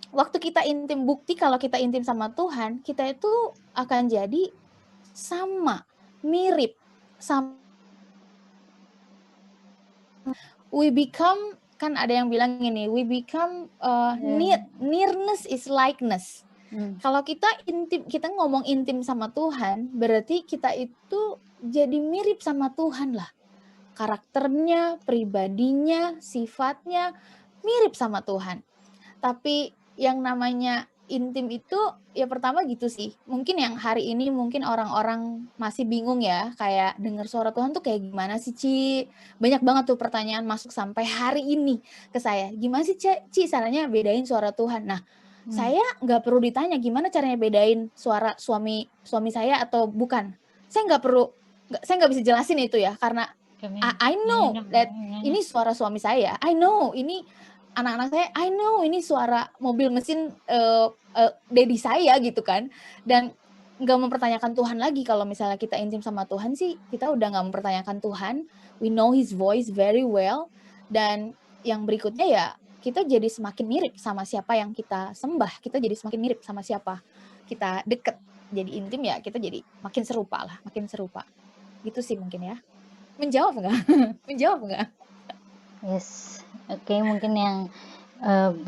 waktu kita intim, bukti kalau kita intim sama Tuhan, kita itu akan jadi sama, mirip, sama. We become, kan ada yang bilang gini, we become nearness is likeness. Kalau kita ngomong intim sama Tuhan, berarti kita itu jadi mirip sama Tuhan lah. Karakternya, pribadinya, sifatnya mirip sama Tuhan. Tapi yang namanya intim itu ya pertama gitu sih. Mungkin yang hari ini mungkin orang-orang masih bingung ya, kayak dengar suara Tuhan tuh kayak gimana sih, Ci? Banyak banget tuh pertanyaan masuk sampai hari ini ke saya. Gimana sih, Ci, caranya bedain suara Tuhan? Nah, saya nggak perlu ditanya gimana caranya bedain suara suami saya atau bukan. Saya nggak bisa jelasin itu ya, karena I know that ini suara suami saya. I know ini anak-anak saya. I know ini suara mobil mesin daddy saya gitu kan. Dan nggak mempertanyakan Tuhan lagi. Kalau misalnya kita intim sama Tuhan sih, kita udah nggak mempertanyakan Tuhan. We know His voice very well. Dan yang berikutnya ya, kita jadi semakin mirip sama siapa yang kita sembah. Kita jadi semakin mirip sama siapa kita deket. Jadi intim ya, kita jadi makin serupa lah, makin serupa. Gitu sih mungkin ya. Menjawab nggak? Menjawab nggak? Yes, oke, mungkin yang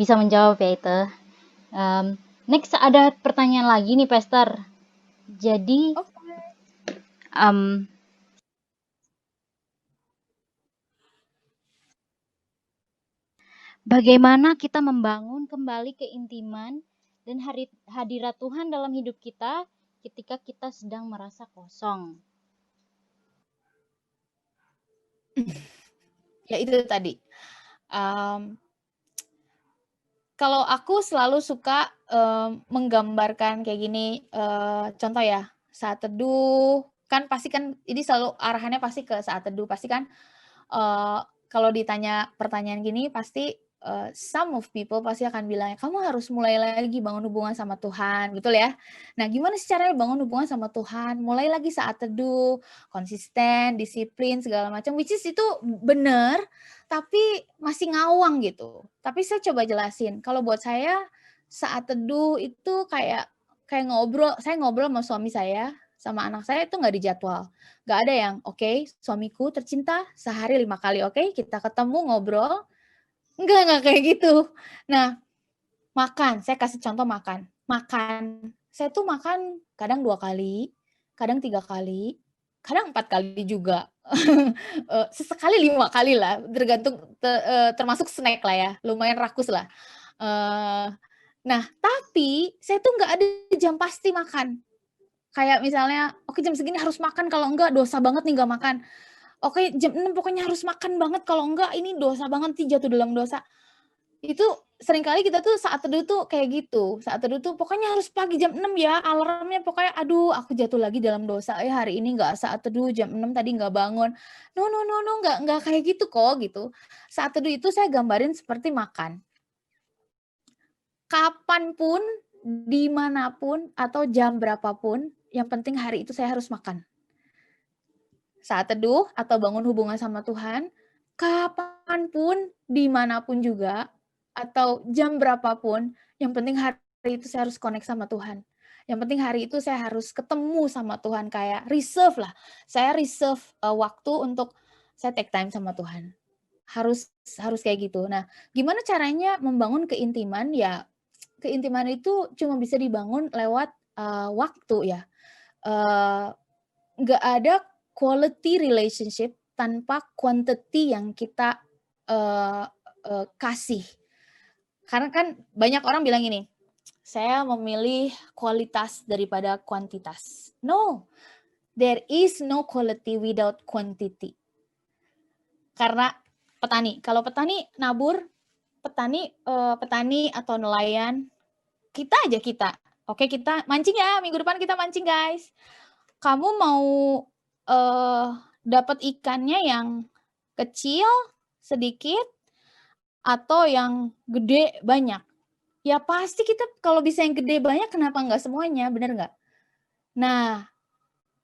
bisa menjawab ya itu. Next ada pertanyaan lagi nih, Pastor. Jadi, bagaimana kita membangun kembali keintiman dan hadirat Tuhan dalam hidup kita ketika kita sedang merasa kosong? Ya itu tadi. Kalau aku selalu suka menggambarkan kayak gini, contoh ya, saat teduh, kan pasti kan ini selalu arahannya pasti ke saat teduh, pasti kan kalau ditanya pertanyaan gini pasti some of people pasti akan bilang, kamu harus mulai lagi bangun hubungan sama Tuhan, betul ya? Nah, gimana sih caranya bangun hubungan sama Tuhan? Mulai lagi saat teduh, konsisten, disiplin, segala macam, which is itu benar, tapi masih ngawang gitu. Tapi saya coba jelasin, kalau buat saya saat teduh itu kayak saya ngobrol sama suami saya, sama anak saya itu nggak dijadwal. Nggak ada yang, oke, suamiku tercinta sehari 5 kali, oke, kita ketemu ngobrol. Nggak kayak gitu. Nah, makan, saya kasih contoh makan. Saya tuh makan kadang 2 kali, kadang 3 kali, kadang 4 kali juga. Sesekali 5 kali lah, tergantung termasuk snack lah ya, lumayan rakus lah. Nah, tapi saya tuh nggak ada jam pasti makan. Kayak misalnya, oke jam segini harus makan, kalau enggak dosa banget nih nggak makan. Oke jam 6 pokoknya harus makan banget, kalau enggak ini dosa banget nih, jatuh dalam dosa. Itu seringkali kita tuh saat teduh tuh kayak gitu, saat teduh tuh pokoknya harus pagi jam 6 ya, alarmnya pokoknya aduh aku jatuh lagi dalam dosa ya hari ini nggak saat teduh jam 6 tadi nggak bangun. No, nggak kayak gitu kok gitu. Saat teduh itu saya gambarin seperti makan. Kapan pun, di mana pun, atau jam berapapun, yang penting hari itu saya harus makan. Saat teduh atau bangun hubungan sama Tuhan, kapan pun, di mana pun juga, atau jam berapapun, yang penting hari itu saya harus connect sama Tuhan. Yang penting hari itu saya harus ketemu sama Tuhan, kayak reserve lah. Saya reserve waktu untuk saya take time sama Tuhan. Harus harus kayak gitu. Nah, gimana caranya membangun keintiman? Ya, keintiman itu cuma bisa dibangun lewat waktu ya. Eee, nggak ada quality relationship tanpa quantity yang kita eee eee, kasih. Karena kan banyak orang bilang gini, "Saya memilih kualitas daripada kuantitas." No, there is no quality without quantity. Karena kalau petani nabur, petani atau nelayan, kita, "Oke, kita mancing ya, minggu depan kita mancing, guys." Kamu mau dapat ikannya yang kecil, sedikit, atau yang gede, banyak? Ya pasti kita kalau bisa yang gede banyak, kenapa nggak semuanya, bener nggak? Nah,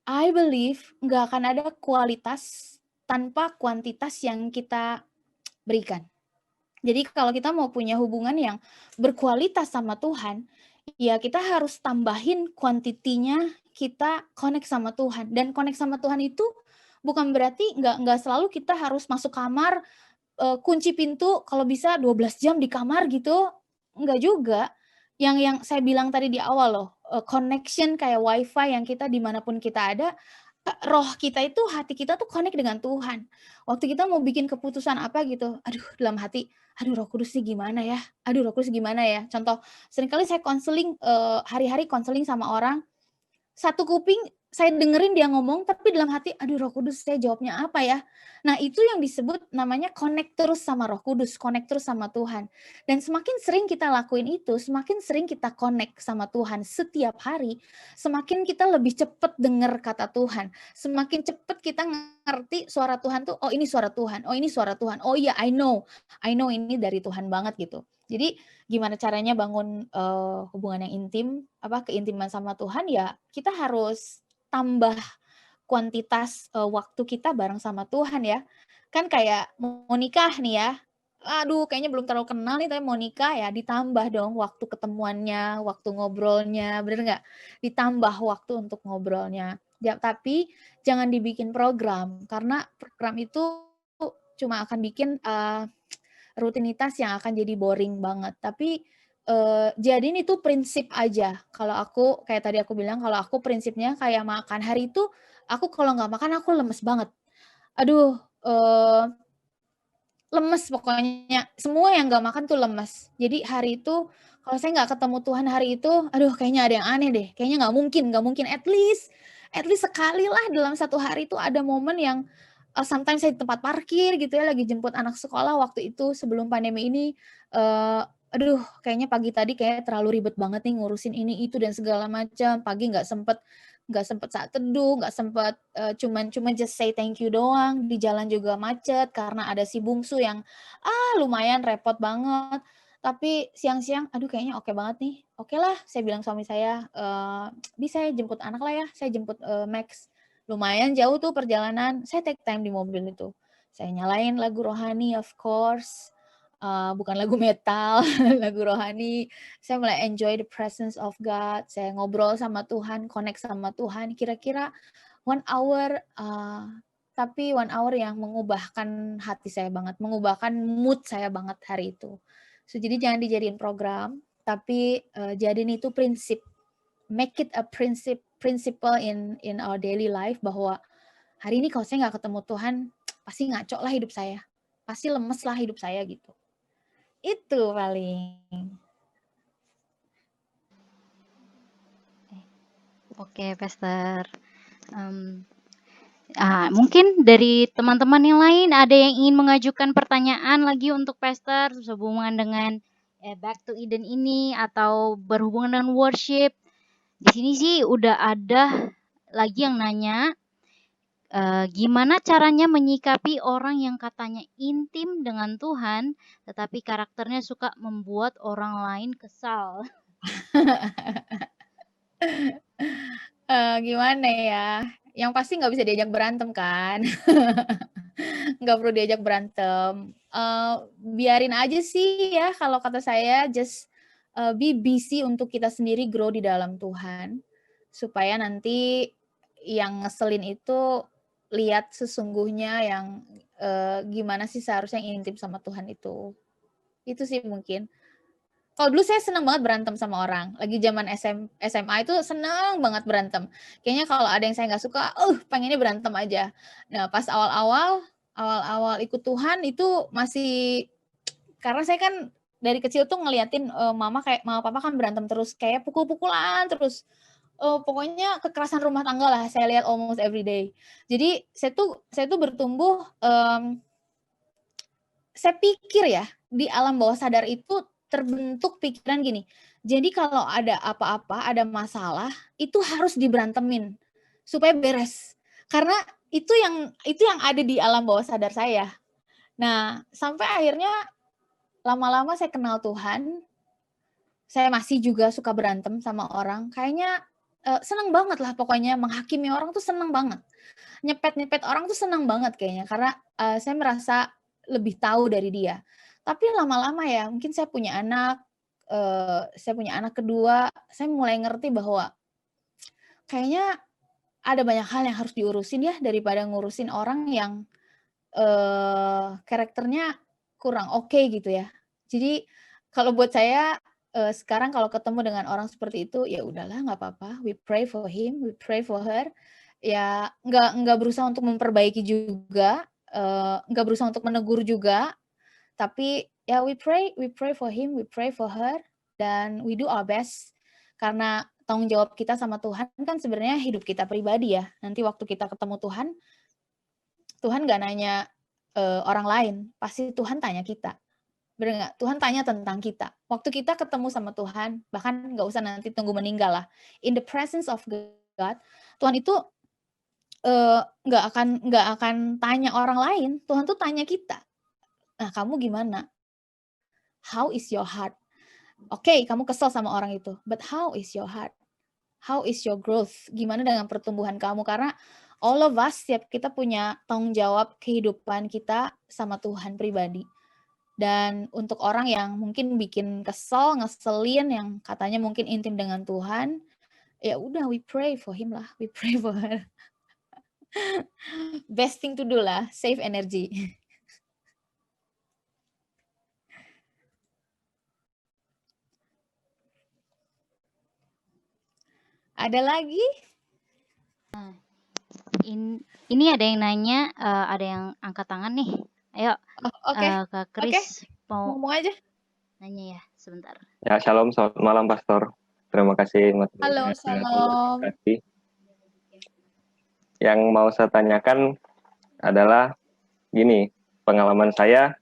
I believe nggak akan ada kualitas tanpa kuantitas yang kita berikan. Jadi kalau kita mau punya hubungan yang berkualitas sama Tuhan, ya kita harus tambahin kuantitinya, kita connect sama Tuhan. Dan connect sama Tuhan itu bukan berarti nggak selalu kita harus masuk kamar, kunci pintu, kalau bisa 12 jam di kamar gitu, enggak juga. Yang saya bilang tadi di awal loh, connection kayak WiFi yang kita dimanapun kita ada, roh kita itu, hati kita tuh connect dengan Tuhan. Waktu kita mau bikin keputusan apa gitu, aduh dalam hati, "Aduh Roh Kudus nih gimana ya? Aduh Roh Kudus gimana ya?" Contoh, seringkali saya konseling, hari-hari konseling sama orang, satu kuping saya dengerin dia ngomong, tapi dalam hati, "Aduh Roh Kudus saya jawabnya apa ya?" Nah itu yang disebut namanya connect terus sama Roh Kudus, connect terus sama Tuhan. Dan semakin sering kita lakuin itu, semakin sering kita connect sama Tuhan setiap hari, semakin kita lebih cepat dengar kata Tuhan, semakin cepat kita ngerti suara Tuhan tuh, "Oh ini suara Tuhan, oh ini suara Tuhan, oh iya I know ini dari Tuhan banget," gitu. Jadi gimana caranya bangun, hubungan yang intim, keintiman sama Tuhan, ya kita harus tambah kuantitas, waktu kita bareng sama Tuhan ya. Kan kayak mau nikah nih ya, aduh kayaknya belum terlalu kenal nih tapi mau nikah ya ditambah dong waktu ketemuannya, waktu ngobrolnya, bener nggak? Ditambah waktu untuk ngobrolnya. Ya tapi jangan dibikin program, karena program itu cuma akan bikin, rutinitas yang akan jadi boring banget. Tapi, jadiin itu prinsip aja. Kalau aku kayak tadi aku bilang, kalau aku prinsipnya kayak makan. Hari itu aku kalau nggak makan aku lemes banget. Aduh, lemes pokoknya, semua yang nggak makan tuh lemes. Jadi hari itu kalau saya nggak ketemu Tuhan hari itu, aduh kayaknya ada yang aneh deh, kayaknya nggak mungkin, at least sekali lah dalam satu hari itu ada momen yang, sometimes saya di tempat parkir gitu ya, lagi jemput anak sekolah waktu itu sebelum pandemi ini, aduh kayaknya pagi tadi kayak terlalu ribet banget nih ngurusin ini, itu, dan segala macam, pagi nggak sempet saat teduh, nggak sempet, cuman just say thank you doang, di jalan juga macet karena ada si bungsu yang, lumayan repot banget. Tapi siang-siang, aduh kayaknya oke banget nih, okelah saya bilang suami saya, "Bisa ya jemput anak lah ya," saya jemput, Max. Lumayan jauh tuh perjalanan, saya take time di mobil itu. Saya nyalain lagu rohani of course, bukan lagu metal, lagu rohani. Saya mulai enjoy the presence of God, saya ngobrol sama Tuhan, connect sama Tuhan, kira-kira 1 hour, tapi 1 hour yang mengubahkan hati saya banget, mengubahkan mood saya banget hari itu. So, jadi jangan dijadiin program, tapi, jadiin itu prinsip. Make it a principle in our daily life, bahwa hari ini kalau saya nggak ketemu Tuhan, pasti ngaco lah hidup saya, pasti lemes lah hidup saya gitu. Itu paling. Oke, Pastor. Mungkin dari teman-teman yang lain ada yang ingin mengajukan pertanyaan lagi untuk Pastor sehubungan dengan Back to Eden ini atau berhubungan dengan worship. Di sini sih udah ada lagi yang nanya, gimana caranya menyikapi orang yang katanya intim dengan Tuhan, tetapi karakternya suka membuat orang lain kesal? Gimana ya, yang pasti nggak bisa diajak berantem kan. Nggak perlu diajak berantem, biarin aja sih ya kalau kata saya, just, be busy untuk kita sendiri grow di dalam Tuhan, supaya nanti yang ngeselin itu lihat sesungguhnya yang gimana sih seharusnya intim sama Tuhan itu. Itu sih mungkin. Kalau dulu saya senang banget berantem sama orang. Lagi zaman SMA itu senang banget berantem. Kayaknya kalau ada yang saya nggak suka, pengennya berantem aja. Nah, pas awal-awal ikut Tuhan itu masih, karena saya kan dari kecil tuh ngeliatin mama papa kan berantem terus, kayak pukul-pukulan terus. Pokoknya kekerasan rumah tangga lah saya lihat almost every day. Jadi saya tuh bertumbuh, saya pikir ya, di alam bawah sadar itu terbentuk pikiran gini, jadi kalau ada apa-apa, ada masalah, itu harus diberantemin supaya beres. Karena itu yang ada di alam bawah sadar saya. Nah, sampai akhirnya lama-lama saya kenal Tuhan, saya masih juga suka berantem sama orang, kayaknya seneng banget lah pokoknya menghakimi orang tuh seneng banget. Nyepet-nyepet orang tuh seneng banget kayaknya, karena saya merasa lebih tahu dari dia. Tapi lama-lama ya, mungkin saya punya anak kedua, saya mulai ngerti bahwa kayaknya ada banyak hal yang harus diurusin ya, daripada ngurusin orang yang karakternya kurang oke gitu ya. Jadi kalau buat saya, sekarang kalau ketemu dengan orang seperti itu, ya udahlah nggak apa-apa, we pray for him, we pray for her. Ya nggak berusaha untuk memperbaiki juga, nggak berusaha untuk menegur juga, tapi ya we pray for him, we pray for her, dan we do our best. Karena tanggung jawab kita sama Tuhan kan sebenarnya hidup kita pribadi ya. Nanti waktu kita ketemu Tuhan, Tuhan nggak nanya orang lain, pasti Tuhan tanya kita. Bener nggak? Tuhan tanya tentang kita. Waktu kita ketemu sama Tuhan, bahkan nggak usah nanti tunggu meninggal lah. In the presence of God, Tuhan itu nggak akan tanya orang lain. Tuhan tuh tanya kita. Nah, kamu gimana? How is your heart? Oke, kamu kesel sama orang itu, but how is your heart? How is your growth? Gimana dengan pertumbuhan kamu? Karena all of us, setiap kita punya tanggung jawab kehidupan kita sama Tuhan pribadi. Dan untuk orang yang mungkin bikin kesel, ngeselin, yang katanya mungkin intim dengan Tuhan, ya udah, we pray for him lah, we pray for her. Best thing to do lah, save energy. Ada lagi? Ini ada yang nanya, ada yang angkat tangan nih. Ayo, Oke. Kak Kris mau Ngomong aja. nanya ya, sebentar. Ya, shalom, selamat malam, Pastor. Terima kasih, Mas. Halo, shalom. Yang mau saya tanyakan adalah gini, pengalaman saya,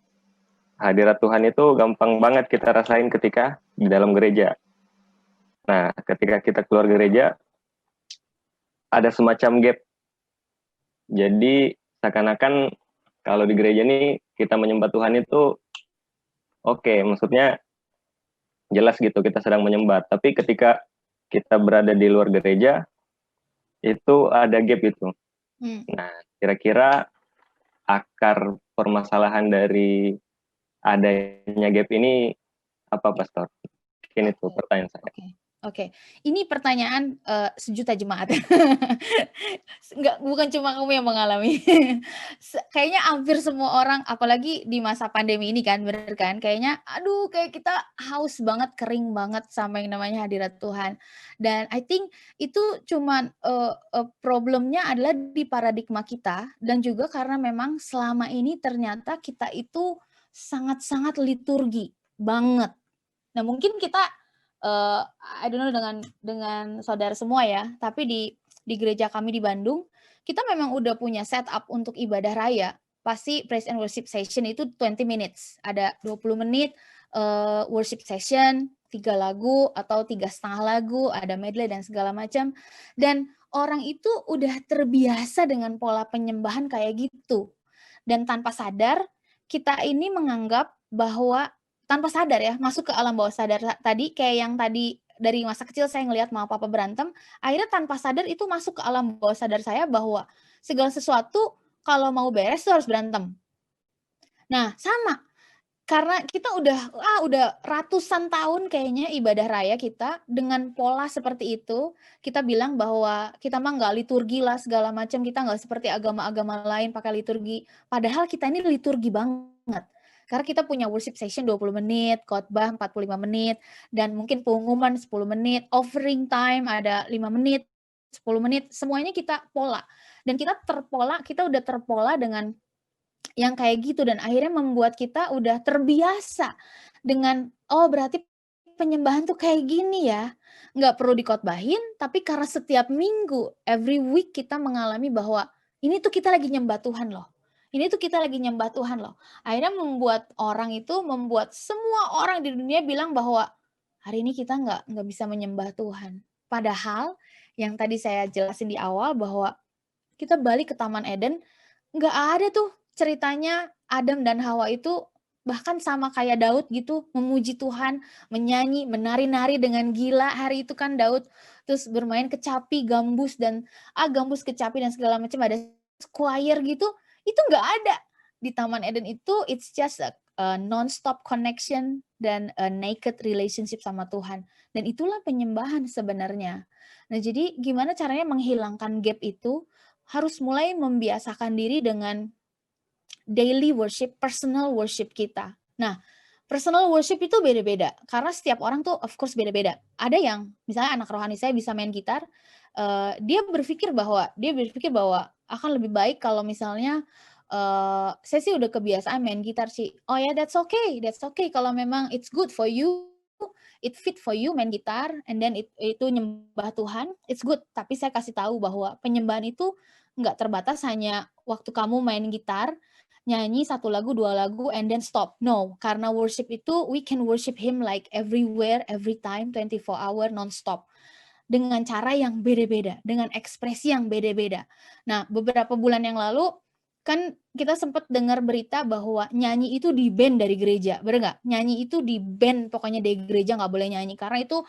hadirat Tuhan itu gampang banget kita rasain ketika di dalam gereja. Nah, ketika kita keluar gereja, ada semacam gap. Jadi, seakan-akan kalau di gereja nih, kita menyembah Tuhan itu, oke, maksudnya jelas gitu, kita sedang menyembah. Tapi ketika kita berada di luar gereja, itu ada gap itu. Nah, kira-kira akar permasalahan dari adanya gap ini apa, Pastor? Mungkin itu pertanyaan saya. Oke. Ini pertanyaan sejuta jemaat. Bukan cuma kamu yang mengalami. Kayaknya hampir semua orang, apalagi di masa pandemi ini kan, bener kan? Kayaknya, aduh, kayak kita haus banget, kering banget sama yang namanya hadirat Tuhan. Dan I think itu cuman problemnya adalah di paradigma kita, dan juga karena memang selama ini ternyata kita itu sangat-sangat liturgi banget. Nah, mungkin kita I don't know dengan saudara semua ya, tapi di gereja kami di Bandung, kita memang udah punya setup untuk ibadah raya. Pasti praise and worship session itu 20 minutes. Ada 20 menit worship session, 3 lagu atau 3,5 lagu, ada medley dan segala macam. Dan orang itu udah terbiasa dengan pola penyembahan kayak gitu. Dan tanpa sadar, kita ini menganggap bahwa tanpa sadar ya, masuk ke alam bawah sadar tadi, kayak yang tadi dari masa kecil saya ngelihat mama papa berantem, akhirnya tanpa sadar itu masuk ke alam bawah sadar saya bahwa segala sesuatu kalau mau beres itu harus berantem. Nah, sama. karena kita udah ratusan tahun kayaknya ibadah raya kita dengan pola seperti itu. Kita bilang bahwa kita mah nggak liturgi lah segala macam, kita nggak seperti agama-agama lain pakai liturgi. Padahal kita ini liturgi banget. Karena kita punya worship session 20 menit, khotbah 45 menit, dan mungkin pengumuman 10 menit, offering time ada 5 menit, 10 menit, semuanya kita pola. Dan kita udah terpola dengan yang kayak gitu, dan akhirnya membuat kita udah terbiasa dengan, oh berarti penyembahan tuh kayak gini ya. Nggak perlu dikhotbahin, tapi karena setiap minggu, every week kita mengalami bahwa ini tuh kita lagi nyembah Tuhan loh. Ini tuh kita lagi nyembah Tuhan loh. Akhirnya membuat semua orang di dunia bilang bahwa hari ini kita nggak bisa menyembah Tuhan. Padahal yang tadi saya jelasin di awal bahwa kita balik ke Taman Eden, nggak ada tuh ceritanya Adam dan Hawa itu bahkan sama kayak Daud gitu, memuji Tuhan, menyanyi, menari-nari dengan gila. Hari itu kan Daud terus bermain kecapi, gambus, kecapi dan segala macam, ada choir gitu, itu nggak ada. Di Taman Eden itu it's just a non-stop connection dan a naked relationship sama Tuhan. Dan itulah penyembahan sebenarnya. Nah, jadi gimana caranya menghilangkan gap itu? Harus mulai membiasakan diri dengan daily worship, personal worship kita. Nah, personal worship itu beda-beda, karena setiap orang tuh of course beda-beda. Ada yang, misalnya anak rohani saya bisa main gitar, dia berpikir bahwa akan lebih baik kalau misalnya, saya sih udah kebiasaan main gitar sih. Oh ya, that's okay kalau memang it's good for you, it fit for you main gitar, and then itu nyembah Tuhan, it's good. Tapi saya kasih tahu bahwa penyembahan itu nggak terbatas hanya waktu kamu main gitar, nyanyi 1 lagu, 2 lagu, and then stop. No, karena worship itu, we can worship Him like everywhere, every time, 24 hour, non-stop. Dengan cara yang beda-beda, dengan ekspresi yang beda-beda. Nah, beberapa bulan yang lalu, kan kita sempat dengar berita bahwa nyanyi itu di-ban dari gereja, bener nggak? Nyanyi itu di-ban pokoknya dari gereja, nggak boleh nyanyi, karena itu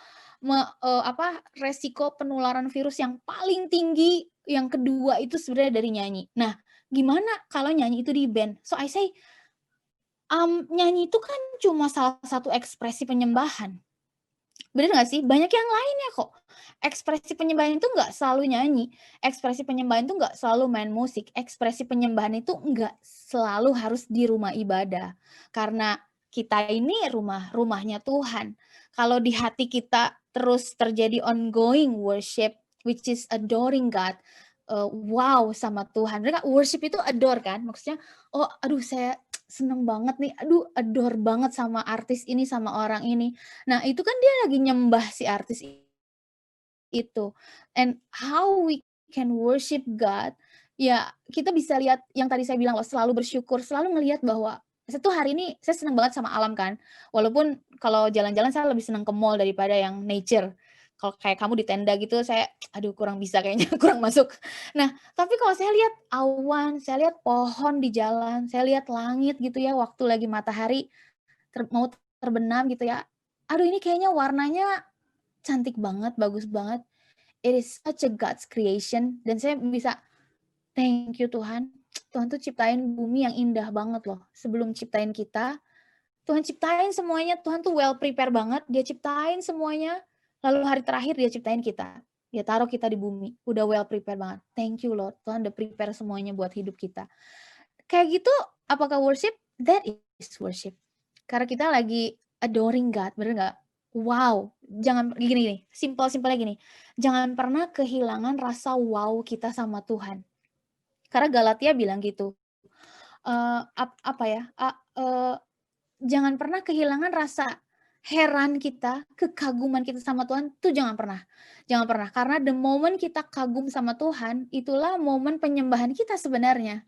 resiko penularan virus yang paling tinggi, yang kedua itu sebenarnya dari nyanyi. Nah, gimana kalau nyanyi itu di-ban? So I say, nyanyi itu kan cuma salah satu ekspresi penyembahan. Bener nggak sih? Banyak yang lainnya kok. Ekspresi penyembahan itu nggak selalu nyanyi, ekspresi penyembahan itu nggak selalu main musik, ekspresi penyembahan itu nggak selalu harus di rumah ibadah. Karena kita ini rumahnya Tuhan. Kalau di hati kita terus terjadi ongoing worship, which is adoring God, wow sama Tuhan. Mereka worship itu adore kan? Maksudnya, oh aduh saya seneng banget nih, aduh adore banget sama artis ini, sama orang ini. Nah, itu kan dia lagi nyembah si artis itu. And how we can worship God, ya kita bisa lihat yang tadi saya bilang loh, selalu bersyukur, selalu ngelihat bahwa saya tuh hari ini saya senang banget sama alam kan. Walaupun kalau jalan-jalan saya lebih senang ke mall daripada yang nature. Kalau kayak kamu di tenda gitu, saya aduh kurang bisa kayaknya, kurang masuk. Nah, tapi kalau saya lihat awan, saya lihat pohon di jalan, saya lihat langit gitu ya, waktu lagi matahari mau terbenam gitu ya. Aduh ini kayaknya warnanya cantik banget, bagus banget. It is such a God's creation, dan saya bisa thank you Tuhan. Tuhan tuh ciptain bumi yang indah banget loh. Sebelum ciptain kita, Tuhan ciptain semuanya. Tuhan tuh well prepare banget. Dia ciptain semuanya. Lalu hari terakhir dia ciptain kita. Dia taruh kita di bumi. Udah well prepare banget. Thank you Lord. Tuhan udah prepare semuanya buat hidup kita. Kayak gitu, apakah worship? That is worship. Karena kita lagi adoring God, bener nggak? Wow, jangan gini, simpel-simpelnya gini. Jangan pernah kehilangan rasa wow kita sama Tuhan. Karena Galatia bilang gitu. Jangan pernah kehilangan rasa heran kita, kekaguman kita sama Tuhan, tuh jangan pernah. Jangan pernah, karena the moment kita kagum sama Tuhan, itulah momen penyembahan kita sebenarnya.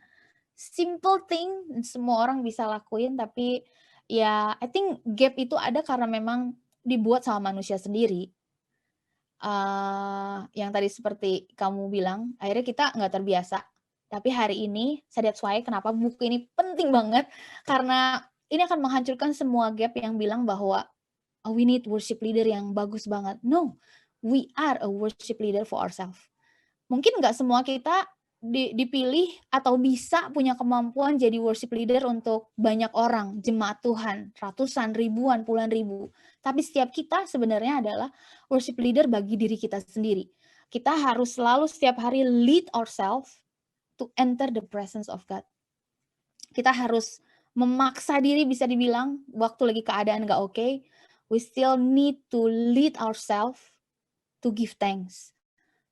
Simple thing, semua orang bisa lakuin, tapi ya I think gap itu ada karena memang dibuat sama manusia sendiri. Yang tadi seperti kamu bilang, akhirnya kita nggak terbiasa. Tapi hari ini, that's why kenapa buku ini penting banget, karena ini akan menghancurkan semua gap yang bilang bahwa, oh, we need worship leader yang bagus banget. No, we are a worship leader for ourselves. Mungkin nggak semua kita dipilih atau bisa punya kemampuan jadi worship leader untuk banyak orang, jemaat Tuhan, ratusan, ribuan, puluhan ribu. Tapi setiap kita sebenarnya adalah worship leader bagi diri kita sendiri. Kita harus selalu setiap hari lead ourselves to enter the presence of God. Kita harus memaksa diri, bisa dibilang, waktu lagi keadaan gak oke, we still need to lead ourselves to give thanks,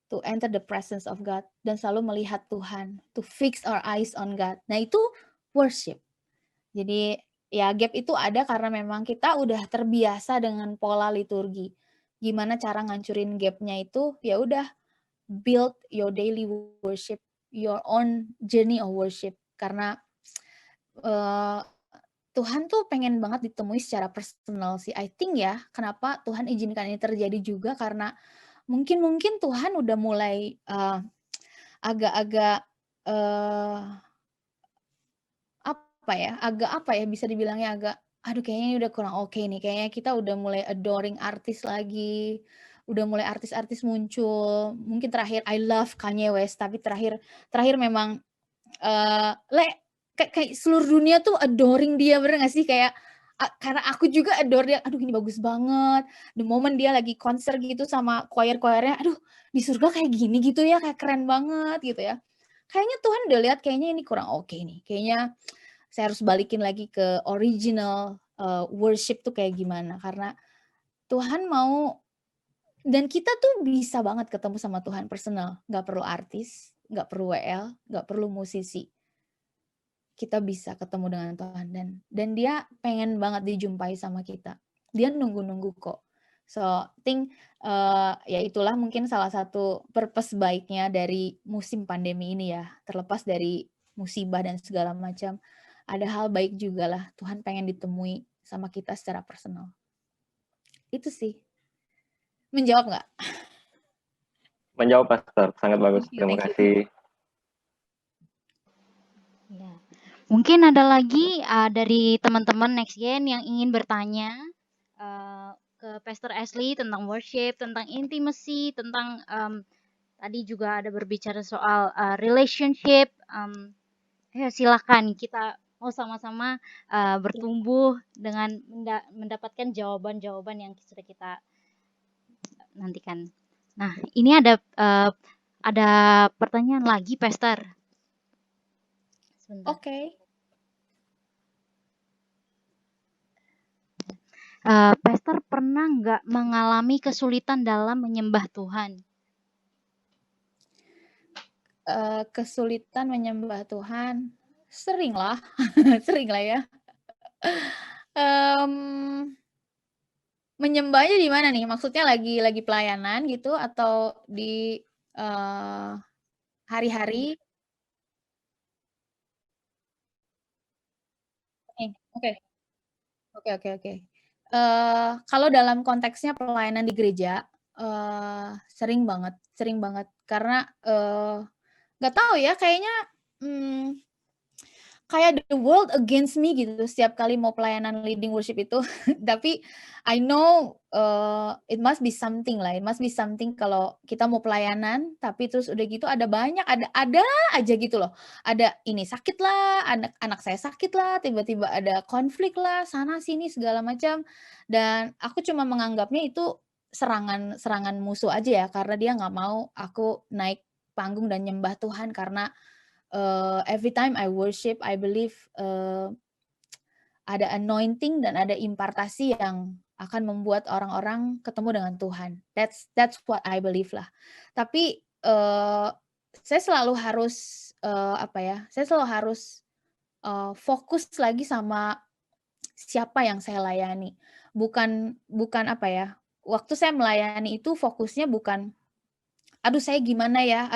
to enter the presence of God, dan selalu melihat Tuhan, to fix our eyes on God. Nah itu worship. Jadi ya gap itu ada karena memang kita udah terbiasa dengan pola liturgi. Gimana cara ngancurin gapnya itu? Ya udah, build your daily worship, your own journey of worship. Karena Tuhan tuh pengen banget ditemui secara personal sih. I think ya, kenapa Tuhan izinkan ini terjadi juga karena mungkin Tuhan udah mulai agak-agak apa ya, bisa dibilangnya agak, aduh kayaknya ini udah kurang oke nih, kayaknya kita udah mulai adoring artis lagi, udah mulai artis-artis muncul. Mungkin terakhir I love Kanye West, tapi terakhir memang kayak seluruh dunia tuh adoring dia, bener gak sih? Kayak karena aku juga adore dia, aduh ini bagus banget. The moment dia lagi konser gitu sama choir-choirnya, aduh di surga kayak gini gitu ya, kayak keren banget gitu ya. Kayaknya Tuhan udah lihat kayaknya ini kurang oke nih. Kayaknya saya harus balikin lagi ke original worship tuh kayak gimana. Karena Tuhan mau, dan kita tuh bisa banget ketemu sama Tuhan personal. Gak perlu artis, gak perlu WL, gak perlu musisi. Kita bisa ketemu dengan Tuhan, dan dia pengen banget dijumpai sama kita. Dia nunggu-nunggu kok. So, think ya itulah mungkin salah satu purpose baiknya dari musim pandemi ini ya. Terlepas dari musibah dan segala macam, ada hal baik juga lah. Tuhan pengen ditemui sama kita secara personal. Itu sih. Menjawab nggak? Menjawab, Pastor. Sangat bagus. Thank you, Terima thank you. kasih. Ya. Mungkin ada lagi dari teman-teman Next Gen yang ingin bertanya ke Pastor Ashley tentang worship, tentang intimacy, tentang tadi juga ada berbicara soal relationship. Ya silakan, kita mau sama-sama bertumbuh dengan mendapatkan jawaban-jawaban yang sudah kita nantikan. Nah, ini ada pertanyaan lagi, Pastor. Sebentar. Oke. Pastor pernah nggak mengalami kesulitan dalam menyembah Tuhan? Kesulitan menyembah Tuhan, sering lah, sering lah ya. Menyembahnya di mana nih? Maksudnya lagi pelayanan gitu atau di hari-hari? Oke. Oke. Kalau dalam konteksnya pelayanan di gereja, sering banget karena nggak tahu ya, kayaknya kayak the world against me gitu setiap kali mau pelayanan leading worship itu. Tapi I know it must be something lah, it must be something kalau kita mau pelayanan tapi terus udah gitu ada aja gitu loh. Ada ini sakit lah, anak saya sakit lah, tiba-tiba ada konflik lah, sana sini segala macam. Dan aku cuma menganggapnya itu serangan musuh aja ya, karena dia nggak mau aku naik panggung dan nyembah Tuhan karena every time I worship, I believe ada anointing dan ada impartasi yang akan membuat orang-orang ketemu dengan Tuhan. That's what I believe lah. Tapi saya selalu harus fokus lagi sama siapa yang saya layani. Bukan waktu saya melayani itu fokusnya bukan, aduh saya gimana ya.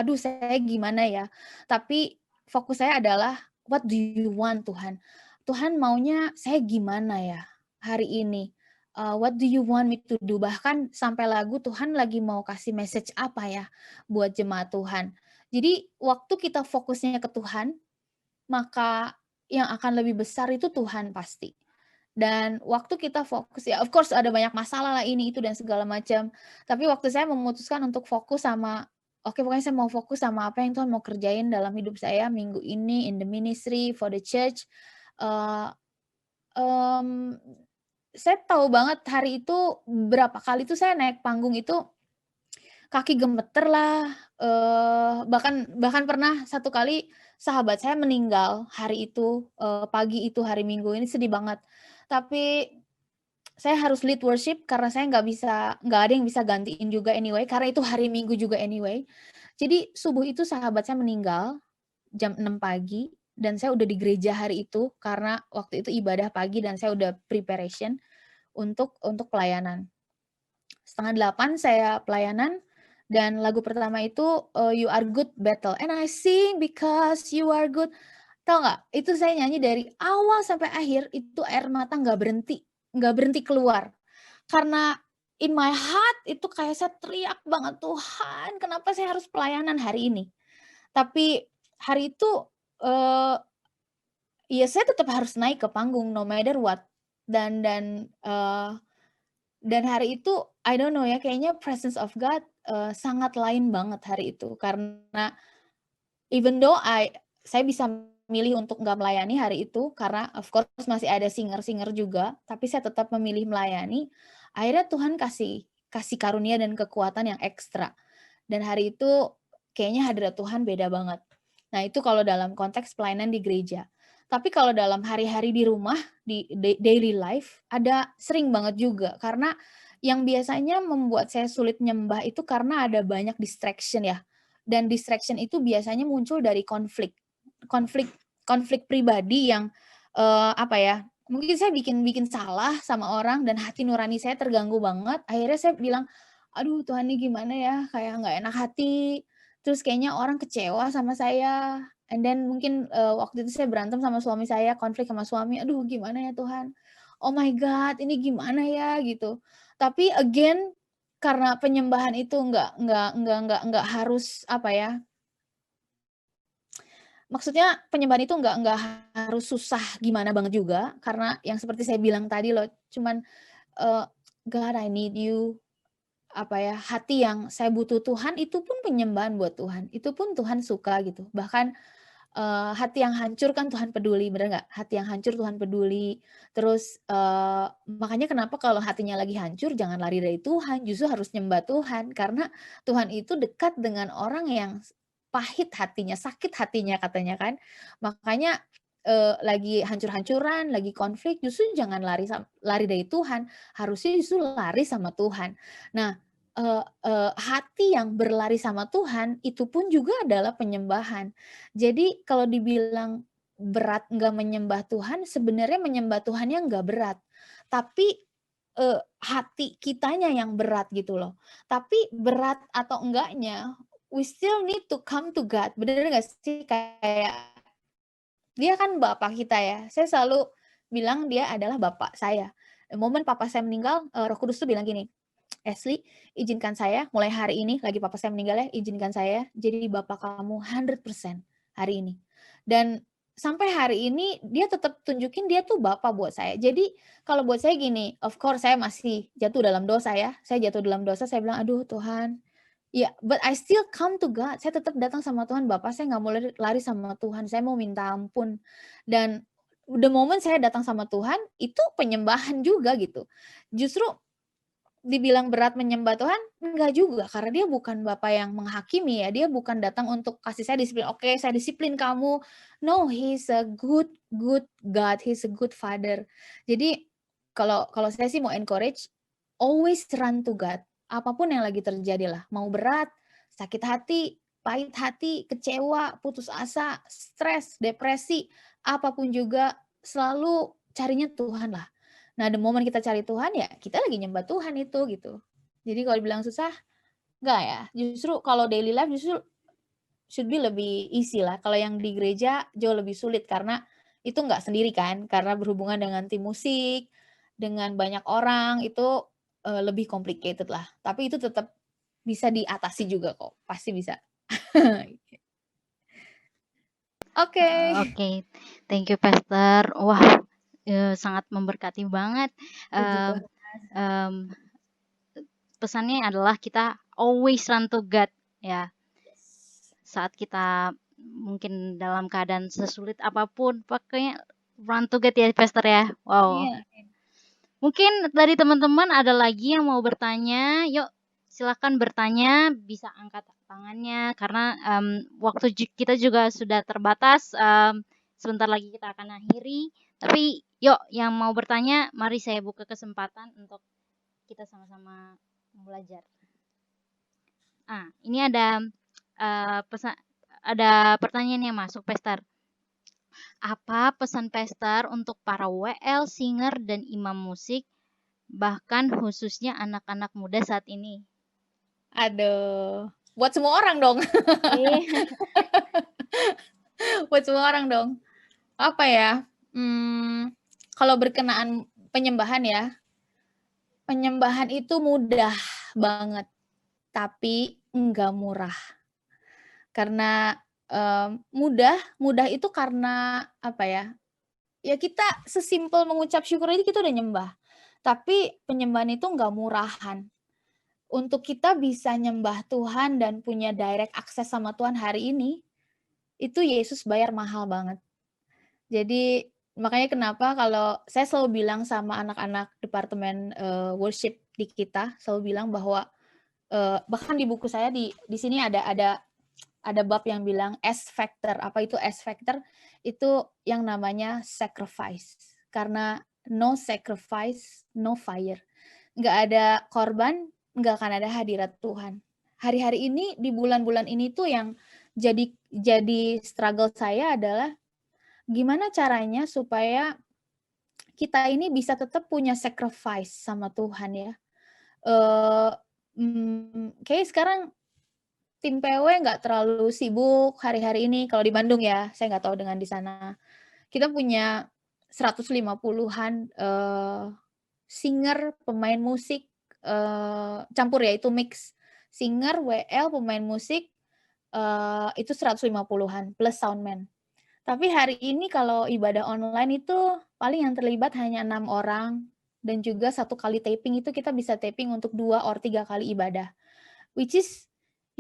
Tapi fokus saya adalah, what do you want Tuhan? Tuhan maunya saya gimana ya hari ini? What do you want me to do? Bahkan sampai lagu Tuhan lagi mau kasih message apa ya buat jemaat Tuhan. Jadi waktu kita fokusnya ke Tuhan, maka yang akan lebih besar itu Tuhan pasti. Dan waktu kita fokus, ya of course ada banyak masalah lah ini, itu, dan segala macam. Tapi waktu saya memutuskan untuk fokus sama oke pokoknya saya mau fokus sama apa yang Tuhan mau kerjain dalam hidup saya minggu ini in the ministry for the church. Eh, em, saya tahu banget hari itu berapa kali tuh saya naik panggung itu kaki gemeter lah, bahkan pernah satu kali sahabat saya meninggal hari itu, pagi itu hari Minggu ini sedih banget. Tapi saya harus lead worship karena saya nggak ada yang bisa gantiin juga anyway, karena itu hari Minggu juga anyway. Jadi subuh itu sahabat saya meninggal jam 6 pagi dan saya udah di gereja hari itu karena waktu itu ibadah pagi dan saya udah preparation untuk pelayanan. 7:30 saya pelayanan dan lagu pertama itu, You Are Good Battle, and I sing because you are good. Tahu nggak? Itu saya nyanyi dari awal sampai akhir itu air mata nggak berhenti keluar. Karena in my heart itu kayak saya teriak banget, "Tuhan, kenapa saya harus pelayanan hari ini?" Tapi hari itu, eee, ya saya tetap harus naik ke panggung no matter what. Dan hari itu I don't know ya, kayaknya presence of God, sangat lain banget hari itu. Karena even though saya bisa milih untuk nggak melayani hari itu, karena of course masih ada singer-singer juga, tapi saya tetap memilih melayani. Akhirnya Tuhan kasih karunia dan kekuatan yang ekstra. Dan hari itu kayaknya hadirat Tuhan beda banget. Nah, itu kalau dalam konteks pelayanan di gereja. Tapi kalau dalam hari-hari di rumah, di daily life, ada sering banget juga. Karena yang biasanya membuat saya sulit nyembah itu karena ada banyak distraction ya. Dan distraction itu biasanya muncul dari konflik. Konflik konflik pribadi yang, apa ya, mungkin saya bikin salah sama orang dan hati nurani saya terganggu banget. Akhirnya saya bilang, "Aduh Tuhan ini gimana ya, kayak nggak enak hati, terus kayaknya orang kecewa sama saya." And then mungkin, waktu itu saya berantem sama suami saya, konflik sama suami, "Aduh gimana ya Tuhan, oh my God ini gimana ya?" Gitu. Tapi again, karena penyembahan itu nggak harus apa ya, maksudnya penyembahan itu nggak harus susah gimana banget juga, karena yang seperti saya bilang tadi loh, cuman, eee, "God I need you." Apa ya, hati yang saya butuh Tuhan itu pun penyembahan buat Tuhan, itu pun Tuhan suka gitu. Bahkan, hati yang hancur kan Tuhan peduli, bener nggak? Hati yang hancur Tuhan peduli. Terus, makanya kenapa kalau hatinya lagi hancur jangan lari dari Tuhan, justru harus nyembah Tuhan. Karena Tuhan itu dekat dengan orang yang pahit hatinya, sakit hatinya katanya kan. Makanya, lagi hancur-hancuran, lagi konflik, justru jangan lari dari Tuhan, harusnya justru lari sama Tuhan. Nah, hati yang berlari sama Tuhan, itu pun juga adalah penyembahan. Jadi kalau dibilang berat nggak menyembah Tuhan, sebenarnya menyembah Tuhannya nggak berat. Tapi, hati kitanya yang berat gitu loh. Tapi berat atau enggaknya, we still need to come to God, bener nggak sih? Kayak dia kan bapak kita ya, saya selalu bilang dia adalah bapak saya. Momen papa saya meninggal, Roh Kudus tuh bilang gini, "Ashley, izinkan saya mulai hari ini," lagi papa saya meninggal ya, "izinkan saya jadi bapak kamu 100% hari ini." Dan sampai hari ini dia tetap tunjukin dia tuh bapak buat saya. Jadi kalau buat saya gini, of course saya masih jatuh dalam dosa ya, saya jatuh dalam dosa, saya bilang, "Aduh Tuhan." Ya, but I still come to God. Saya tetap datang sama Tuhan, "Bapak saya nggak mau lari sama Tuhan, saya mau minta ampun." Dan the moment saya datang sama Tuhan, itu penyembahan juga gitu. Justru dibilang berat menyembah Tuhan, enggak juga, karena dia bukan Bapak yang menghakimi ya, dia bukan datang untuk kasih saya disiplin, "Oke, saya disiplin kamu." No, He's a good good God, He's a good Father. Jadi, kalau kalau saya sih mau encourage, always run to God. Apapun yang lagi terjadi lah, mau berat, sakit hati, pahit hati, kecewa, putus asa, stres, depresi, apapun juga, selalu carinya Tuhan lah. Nah, the moment kita cari Tuhan, ya kita lagi nyembah Tuhan itu, gitu. Jadi kalau dibilang susah, enggak ya. Justru kalau daily life justru should be lebih easy lah. Kalau yang di gereja jauh lebih sulit karena itu nggak sendiri kan, karena berhubungan dengan tim musik, dengan banyak orang, itu, lebih complicated lah. Tapi itu tetap bisa diatasi juga kok, pasti bisa. Oke. Oke, thank you Pastor. Wah, sangat memberkati banget. Puji Eee, Tuhan. mmm, pesannya adalah kita always run to God ya. saat kita mungkin dalam keadaan sesulit apapun, pokoknya run to God ya, Pastor ya. Wow. Iya. Mungkin dari teman-teman ada lagi yang mau bertanya, yuk silakan bertanya, bisa angkat tangannya karena waktu kita juga sudah terbatas. Sebentar lagi kita akan akhiri. Tapi yuk yang mau bertanya, mari saya buka kesempatan untuk kita sama-sama belajar. Ini ada ada pertanyaan yang masuk, Pastor. Apa pesan Pastor untuk para WL, singer, dan imam musik, bahkan khususnya anak-anak muda saat ini? Aduh, buat semua orang dong. Buat semua orang dong. Apa ya? Kalau berkenaan penyembahan ya, penyembahan itu mudah banget, tapi enggak murah. Karena mudah itu karena apa ya? Ya kita sesimpel mengucap syukur aja kita udah nyembah. Tapi penyembahan itu enggak murahan. Untuk kita bisa nyembah Tuhan dan punya direct akses sama Tuhan hari ini, itu Yesus bayar mahal banget. Jadi makanya kenapa kalau saya selalu bilang sama anak-anak departemen worship di kita, selalu bilang bahwa bahkan di buku saya di sini ada bab yang bilang S factor. Apa itu S factor? Itu yang namanya sacrifice. Karena no sacrifice, no fire. Nggak ada korban, nggak akan ada hadirat Tuhan. Hari-hari ini, di bulan-bulan ini tuh yang jadi struggle saya adalah gimana caranya supaya kita ini bisa tetap punya sacrifice sama Tuhan ya. Kayaknya sekarang tim PW nggak terlalu sibuk hari-hari ini kalau di Bandung ya, saya nggak tahu dengan di sana. Kita punya 150-an singer, pemain musik, campur ya, itu mix. Singer, WL, pemain musik, itu 150-an plus soundman. Tapi hari ini kalau ibadah online itu paling yang terlibat hanya 6 orang dan juga 1 kali taping itu kita bisa taping untuk 2 or 3 kali ibadah. Which is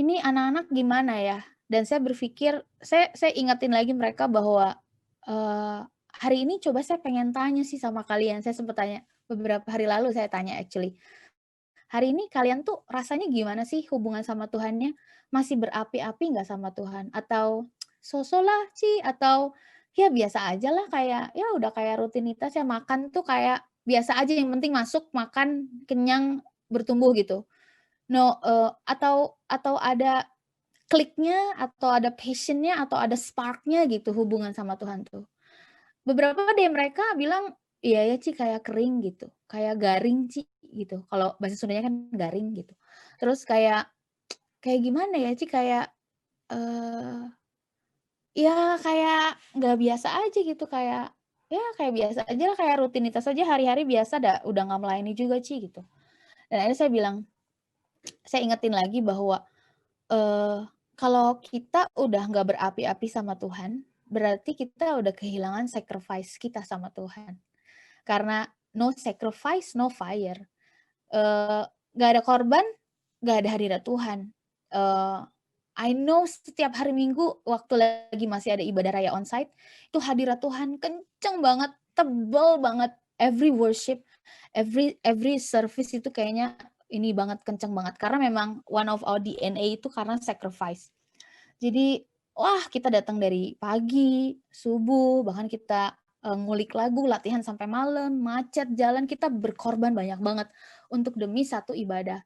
ini anak-anak gimana ya? Dan saya berpikir, saya ingetin lagi mereka bahwa hari ini coba saya pengen tanya sih sama kalian. Saya sempat tanya beberapa hari lalu, saya tanya actually. Hari ini kalian tuh rasanya gimana sih hubungan sama Tuhannya? Masih berapi-api nggak sama Tuhan? Atau so-so lah Ci, atau ya biasa aja lah kayak ya udah kayak rutinitas ya makan tuh kayak biasa aja yang penting masuk, makan, kenyang, bertumbuh gitu. No, atau ada kliknya, atau ada passion-nya, atau ada spark-nya gitu hubungan sama Tuhan tuh. Beberapa dari mereka bilang, "Iya ya Ci, kayak kering gitu, kayak garing Ci," gitu. Kalau bahasa Sundanya kan garing gitu. Terus kayak gimana ya Ci, kayak, ya kayak nggak biasa aja gitu, kayak, ya kayak biasa aja lah, kayak rutinitas aja hari-hari biasa udah nggak melayani juga Ci, gitu. Dan akhirnya saya bilang, saya ingetin lagi bahwa, kalau kita udah nggak berapi-api sama Tuhan, berarti kita udah kehilangan sacrifice kita sama Tuhan. Karena no sacrifice, no fire. Nggak ada korban, nggak ada hadirat Tuhan. I know setiap hari Minggu waktu lagi masih ada ibadah raya onsite, itu hadirat Tuhan kenceng banget, tebel banget. Every worship, every service itu kayaknya ini banget, kenceng banget. Karena memang one of our DNA itu karena sacrifice. Jadi, wah kita datang dari pagi, subuh, bahkan kita ngulik lagu, latihan sampai malam, macet jalan, kita berkorban banyak banget untuk demi satu ibadah.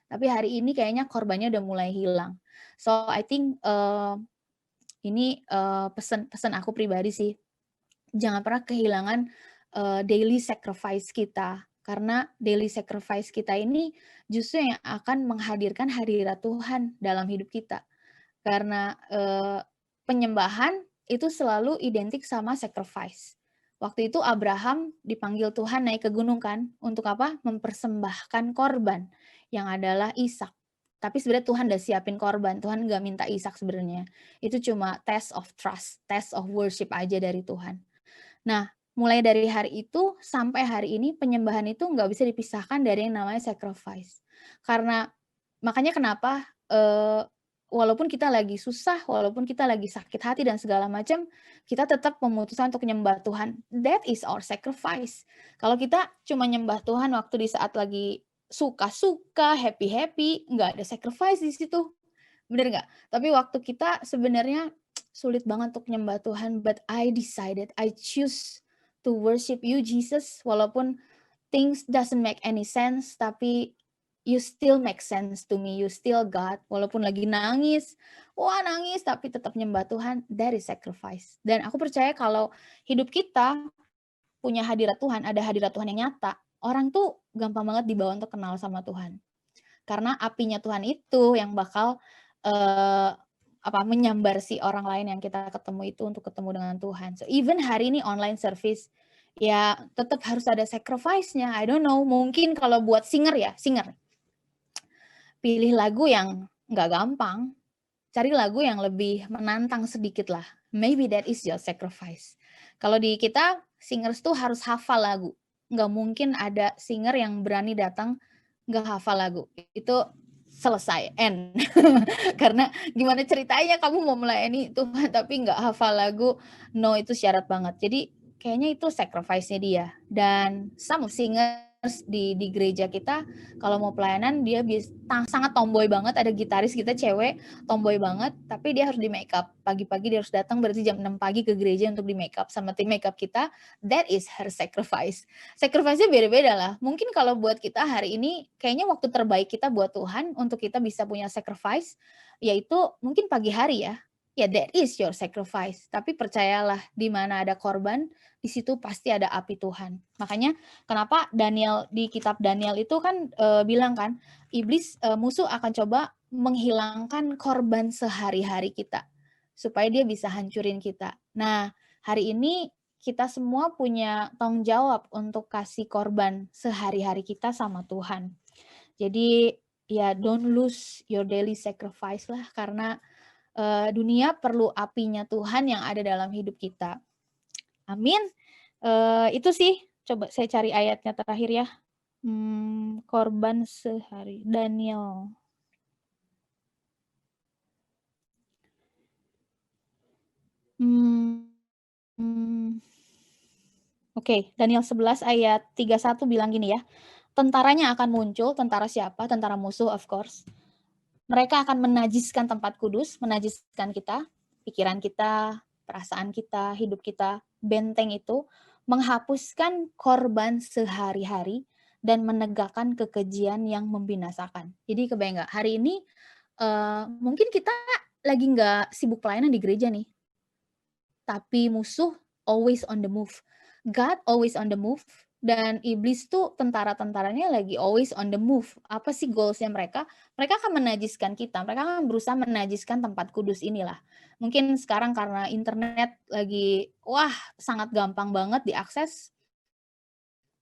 Tapi hari ini kayaknya korbannya udah mulai hilang. So I think ini pesan aku pribadi sih, jangan pernah kehilangan daily sacrifice kita. Karena daily sacrifice kita ini justru yang akan menghadirkan hadirat Tuhan dalam hidup kita. Karena penyembahan itu selalu identik sama sacrifice. Waktu itu Abraham dipanggil Tuhan naik ke gunung kan, untuk apa? Mempersembahkan korban yang adalah Ishak. Tapi sebenarnya Tuhan udah siapin korban, Tuhan nggak minta Ishak sebenarnya. Itu cuma test of trust, test of worship aja dari Tuhan. Nah, mulai dari hari itu sampai hari ini penyembahan itu nggak bisa dipisahkan dari yang namanya sacrifice. Karena makanya kenapa walaupun kita lagi susah, walaupun kita lagi sakit hati dan segala macam, kita tetap memutuskan untuk nyembah Tuhan. That is our sacrifice. Kalau kita cuma nyembah Tuhan waktu di saat lagi suka-suka, happy-happy, nggak ada sacrifice di situ. Bener nggak? Tapi waktu kita sebenarnya sulit banget untuk nyembah Tuhan, but I decided, I choose to worship you, Jesus, walaupun things doesn't make any sense, tapi you still make sense to me, you still God, walaupun lagi nangis, nangis, tapi tetap nyembah Tuhan, that is sacrifice. Dan aku percaya kalau hidup kita punya hadirat Tuhan, ada hadirat Tuhan yang nyata, orang tuh gampang banget dibawa untuk kenal sama Tuhan. Karena apinya Tuhan itu yang bakal menyambar si orang lain yang kita ketemu itu untuk ketemu dengan Tuhan. So even hari ini online service, ya tetap harus ada sacrifice-nya. I don't know, mungkin kalau buat singer, pilih lagu yang nggak gampang, cari lagu yang lebih menantang sedikit lah. Maybe that is your sacrifice. Kalau di kita, singers tuh harus hafal lagu. Nggak mungkin ada singer yang berani datang nggak hafal lagu. Itu selesai, end. Karena gimana ceritanya kamu mau melayani Tuhan tapi nggak hafal lagu, no, itu syarat banget. Jadi kayaknya itu sacrifice-nya dia. Dan some singers di gereja kita kalau mau pelayanan dia sangat tomboy banget, ada gitaris kita cewek tomboy banget, tapi dia harus di make up pagi-pagi, dia harus datang berarti jam 6 pagi ke gereja untuk di make up sama tim make up kita. That is her sacrifice. Sacrifice-nya beda-beda lah. Mungkin kalau buat kita hari ini kayaknya waktu terbaik kita buat Tuhan untuk kita bisa punya sacrifice yaitu mungkin pagi hari ya. Ya, that is your sacrifice. Tapi percayalah, di mana ada korban, di situ pasti ada api Tuhan. Makanya kenapa Daniel di kitab Daniel itu kan bilang kan, iblis musuh akan coba menghilangkan korban sehari-hari kita supaya dia bisa hancurin kita. Nah, hari ini kita semua punya tanggung jawab untuk kasih korban sehari-hari kita sama Tuhan. Jadi ya don't lose your daily sacrifice lah, karena dunia perlu apinya Tuhan yang ada dalam hidup kita. Amin. Itu sih, coba saya cari ayatnya terakhir ya. Korban sehari, Daniel. Oke, Daniel 11 ayat 31 bilang gini ya. Tentaranya akan muncul, tentara siapa? Tentara musuh, of course. Mereka akan menajiskan tempat kudus, menajiskan kita, pikiran kita, perasaan kita, hidup kita, benteng itu, menghapuskan korban sehari-hari, dan menegakkan kekejian yang membinasakan. Jadi kebayang nggak, hari ini mungkin kita lagi nggak sibuk pelayanan di gereja nih, tapi musuh always on the move. God always on the move, dan iblis tuh tentara-tentaranya lagi always on the move. Apa sih goalsnya mereka? Mereka akan menajiskan kita, mereka akan berusaha menajiskan tempat kudus inilah. Mungkin sekarang karena internet lagi, sangat gampang banget diakses.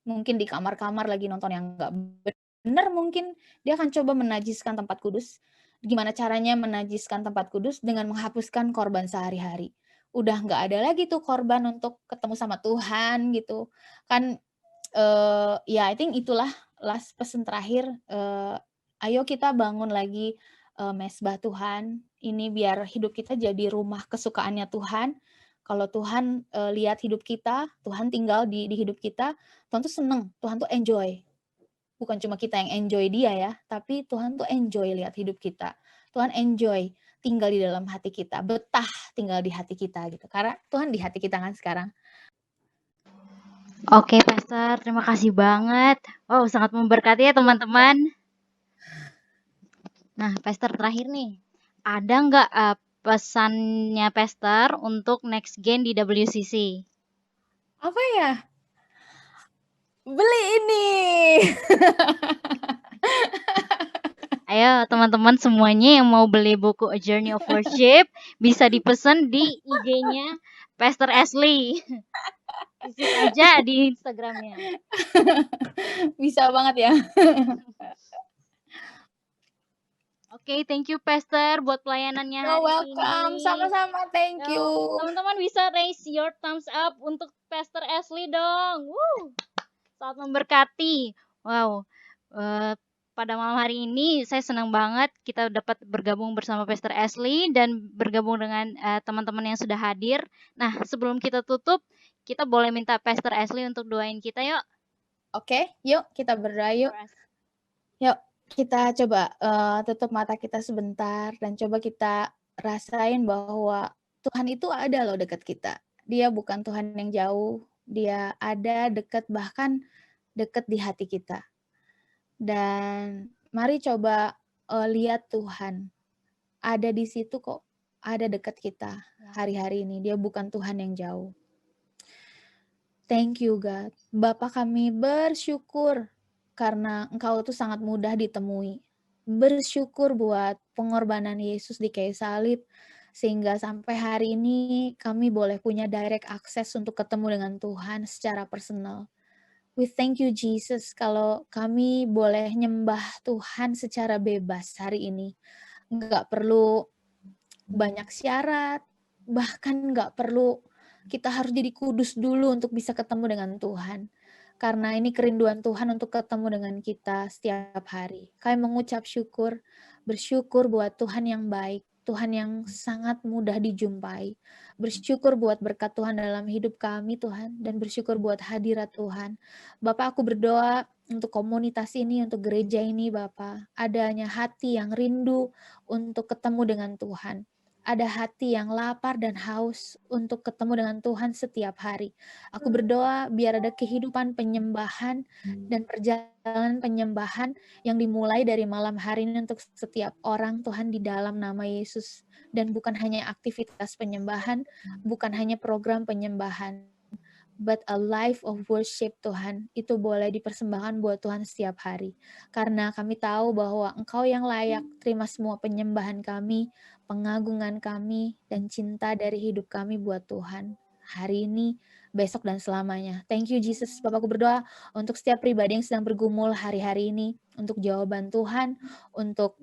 Mungkin di kamar-kamar lagi nonton yang nggak benar, mungkin dia akan coba menajiskan tempat kudus. Gimana caranya menajiskan tempat kudus? Dengan menghapuskan korban sehari-hari. Udah nggak ada lagi tuh korban untuk ketemu sama Tuhan gitu. Kan I think itulah last pesan terakhir. Ayo kita bangun lagi mesbah Tuhan. Ini biar hidup kita jadi rumah kesukaannya Tuhan. Kalau Tuhan lihat hidup kita, Tuhan tinggal di hidup kita, Tuhan tuh seneng, Tuhan tuh enjoy. Bukan cuma kita yang enjoy dia ya, tapi Tuhan tuh enjoy lihat hidup kita. Tuhan enjoy tinggal di dalam hati kita, betah tinggal di hati kita gitu. Karena Tuhan di hati kita kan sekarang. Oke, Pastor, terima kasih banget. Wow, sangat memberkati ya teman-teman. Nah, Pastor terakhir nih, ada nggak pesannya Pastor untuk next gen di WCC? Apa ya? Beli ini. Ayo teman-teman semuanya yang mau beli buku A Journey of Worship bisa dipesan di IG-nya Pastor Ashley. Visit aja di Instagramnya. Bisa banget ya. Oke, thank you Pastor buat pelayanannya hari welcome. ini. Sama-sama, thank you. Teman-teman bisa raise your thumbs up untuk Pastor Ashley dong. Sangat memberkati. Wow. pada malam hari ini saya senang banget kita dapat bergabung bersama Pastor Ashley dan bergabung dengan teman-teman yang sudah hadir. Nah, sebelum kita tutup, kita boleh minta Pastor Ashley untuk doain kita yuk. Oke, yuk kita berdoa yuk. Yuk, kita coba tutup mata kita sebentar dan coba kita rasain bahwa Tuhan itu ada loh dekat kita. Dia bukan Tuhan yang jauh, dia ada dekat, bahkan dekat di hati kita. Dan mari coba lihat Tuhan ada di situ kok, ada dekat kita hari-hari ini. Dia bukan Tuhan yang jauh. Thank you God. Bapa kami bersyukur karena Engkau itu sangat mudah ditemui. Bersyukur buat pengorbanan Yesus di kayu salib, sehingga sampai hari ini kami boleh punya direct access untuk ketemu dengan Tuhan secara personal. We thank you Jesus kalau kami boleh nyembah Tuhan secara bebas hari ini. Nggak perlu banyak syarat, bahkan nggak perlu kita harus jadi kudus dulu untuk bisa ketemu dengan Tuhan. Karena ini kerinduan Tuhan untuk ketemu dengan kita setiap hari. Kami mengucap syukur, bersyukur buat Tuhan yang baik, Tuhan yang sangat mudah dijumpai. Bersyukur buat berkat Tuhan dalam hidup kami Tuhan, dan bersyukur buat hadirat Tuhan. Bapak, aku berdoa untuk komunitas ini, untuk gereja ini Bapak. Adanya hati yang rindu untuk ketemu dengan Tuhan. Ada hati yang lapar dan haus untuk ketemu dengan Tuhan setiap hari. Aku berdoa biar ada kehidupan penyembahan dan perjalanan penyembahan yang dimulai dari malam hari ini untuk setiap orang Tuhan di dalam nama Yesus. Dan bukan hanya aktivitas penyembahan, bukan hanya program penyembahan, but a life of worship Tuhan. Itu boleh dipersembahkan buat Tuhan setiap hari. Karena kami tahu bahwa Engkau yang layak terima semua penyembahan kami, pengagungan kami, dan cinta dari hidup kami buat Tuhan. Hari ini, besok, dan selamanya. Thank you Jesus. Bapakku berdoa untuk setiap pribadi yang sedang bergumul hari-hari ini, untuk jawaban Tuhan, untuk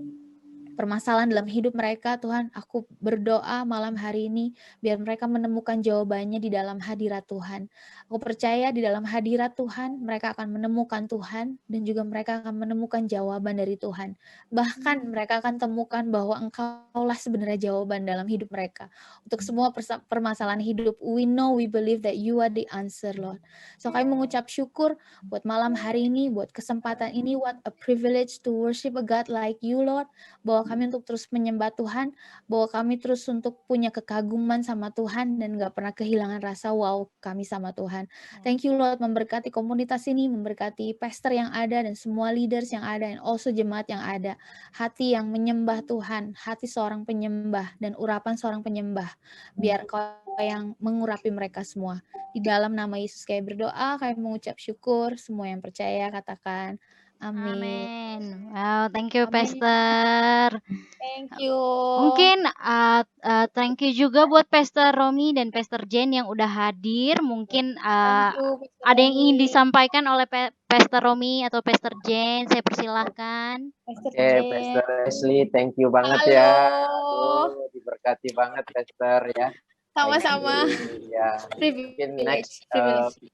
permasalahan dalam hidup mereka, Tuhan, aku berdoa malam hari ini biar mereka menemukan jawabannya di dalam hadirat Tuhan. Aku percaya di dalam hadirat Tuhan mereka akan menemukan Tuhan, dan juga mereka akan menemukan jawaban dari Tuhan. Bahkan mereka akan temukan bahwa Engkaulah sebenarnya jawaban dalam hidup mereka. Untuk semua permasalahan hidup, we know, we believe that you are the answer, Lord. So kami mengucap syukur buat malam hari ini, buat kesempatan ini. What a privilege to worship a God like you, Lord. Bahwa kami untuk terus menyembah Tuhan, bahwa kami terus untuk punya kekaguman sama Tuhan, dan gak pernah kehilangan rasa wow kami sama Tuhan. Thank you Lord, memberkati komunitas ini, memberkati pastor yang ada, dan semua leaders yang ada, dan also jemaat yang ada. Hati yang menyembah Tuhan, hati seorang penyembah, dan urapan seorang penyembah. Biar Kau yang mengurapi mereka semua. Di dalam nama Yesus kami berdoa, kami mengucap syukur. Semua yang percaya katakan amin. Amin. Wow, thank you Amin. Pastor. Thank you. Mungkin thank you juga buat Pastor Romi dan Pastor Jane yang udah hadir. Mungkin Thank you, Pastor ada yang ingin Romi. disampaikan oleh Pastor Romi atau Pastor Jane. Saya persilahkan. Pastor Oke, Jane. Pastor Ashley, thank you banget Halo. ya. Aduh, diberkati banget Pastor ya. Sama-sama. Thank you, ya. Mungkin next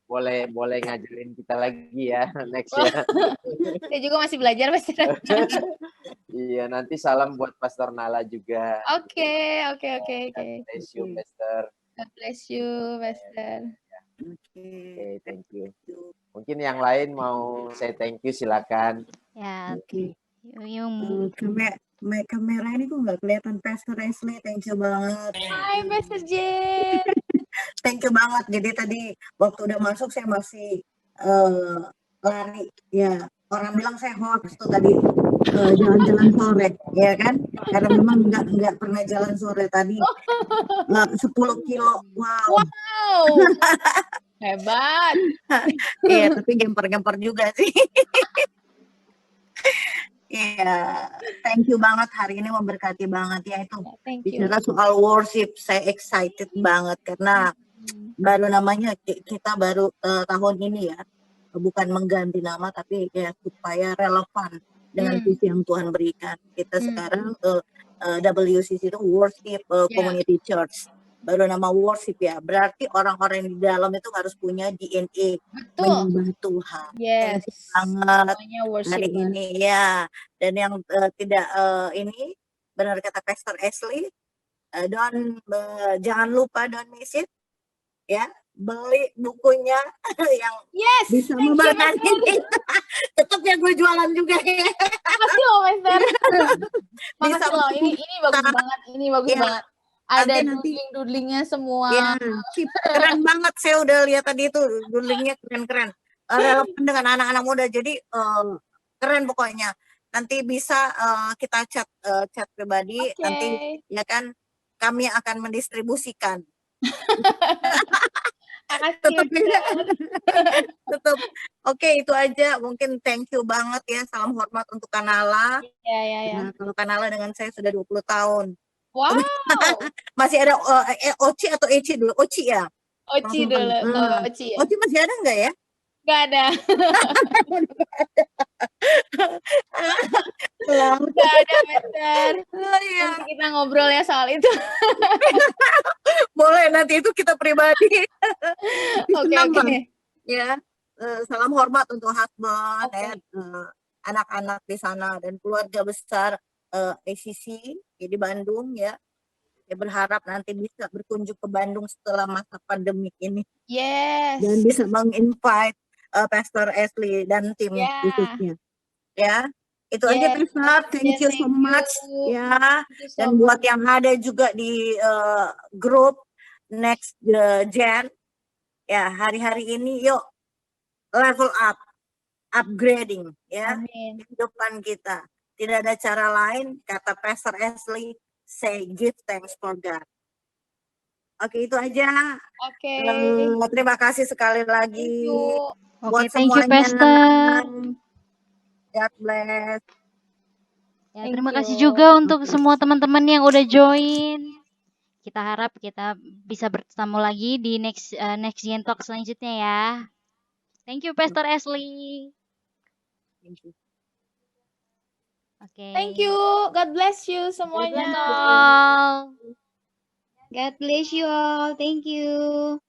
boleh ngajarin kita lagi ya next ya. Saya juga masih belajar Pastor. Iya, nanti salam buat Pastor Nala juga. Oke. God bless you, Pastor. God bless you, Pastor. Oke, thank you. Mungkin yang lain mau say thank you, silakan. Ya. Oke. Yung Kamera ini kok nggak kelihatan Pastor Ashley, thank you banget. Hai Pastor Jane. Thank you banget. Jadi tadi waktu udah masuk saya masih lari. Ya, orang bilang saya hoax tuh tadi jalan-jalan sore, ya kan? Karena memang nggak pernah jalan sore tadi. 10 kilo, wow. Hebat. Iya, tapi gemper-gemper juga sih. Iya, thank you banget, hari ini memberkati banget ya itu. Thank you. Bicara soal worship, saya excited banget karena baru namanya kita baru tahun ini ya, bukan mengganti nama tapi ya supaya relevan dengan visi yang Tuhan berikan. Kita sekarang WCC itu Worship Community Church. baru nama worship ya. Berarti orang-orang yang di dalam itu harus punya DNA Betul. menyembah Tuhan. Yes. Thank you banget Semuanya worship hari banget. ini ya. Dan yang tidak ini benar kata Pastor Ashley, jangan lupa don't miss it ya. Beli bukunya yang Yes. bisa Thank you, memberkati Master. tetap ya gue jualan juga ya. Makasih loh, Master. Bisa Makasih loh. Ini bagus banget. Ini bagus ya, banget. Ada nanti doodling-doodlingnya semua. ya keren banget, saya udah lihat tadi itu doodlingnya keren-keren, relevan dengan anak-anak muda, jadi keren pokoknya. Nanti bisa kita chat pribadi, nanti ya kan kami akan mendistribusikan. Tetap ya. Tetap. Oke, itu aja. Mungkin thank you banget ya. Salam hormat untuk Kanala. Ya. Nah, kalau Kanala dengan saya sudah 20 tahun. Wow. Masih ada Oci atau Eci dulu? Oci ya? Oci dulu. Oci ya. Oci masih ada nggak ya? Nggak ada. Nggak ada, Master. Nanti kita ngobrol ya soal itu. Boleh, nanti itu kita pribadi. Oke. Ya, salam hormat untuk husband ya, anak-anak di sana dan keluarga besar ACC di Bandung ya. Ya berharap nanti bisa berkunjung ke Bandung setelah masa pandemik ini. Yes. Dan bisa menginvite Pastor Ashley dan tim khususnya. Ya, itu aja Pastor. Thank you so much ya. Dan buat yang ada juga di grup Next Gen ya, hari-hari ini yuk level up, upgrading ya. Kehidupan kita. Tidak ada cara lain, kata Pastor Ashley, say give thanks for God. Oke, itu aja. Oke. Terima kasih sekali lagi. Oke, thank you Pastor. God bless. Ya, terima kasih juga untuk semua teman-teman yang udah join. Kita harap kita bisa bertemu lagi di next Gen Talk selanjutnya ya. Thank you Pastor Ashley. Thank you. Oke. Thank you. God bless you semuanya. God bless you all. Thank you.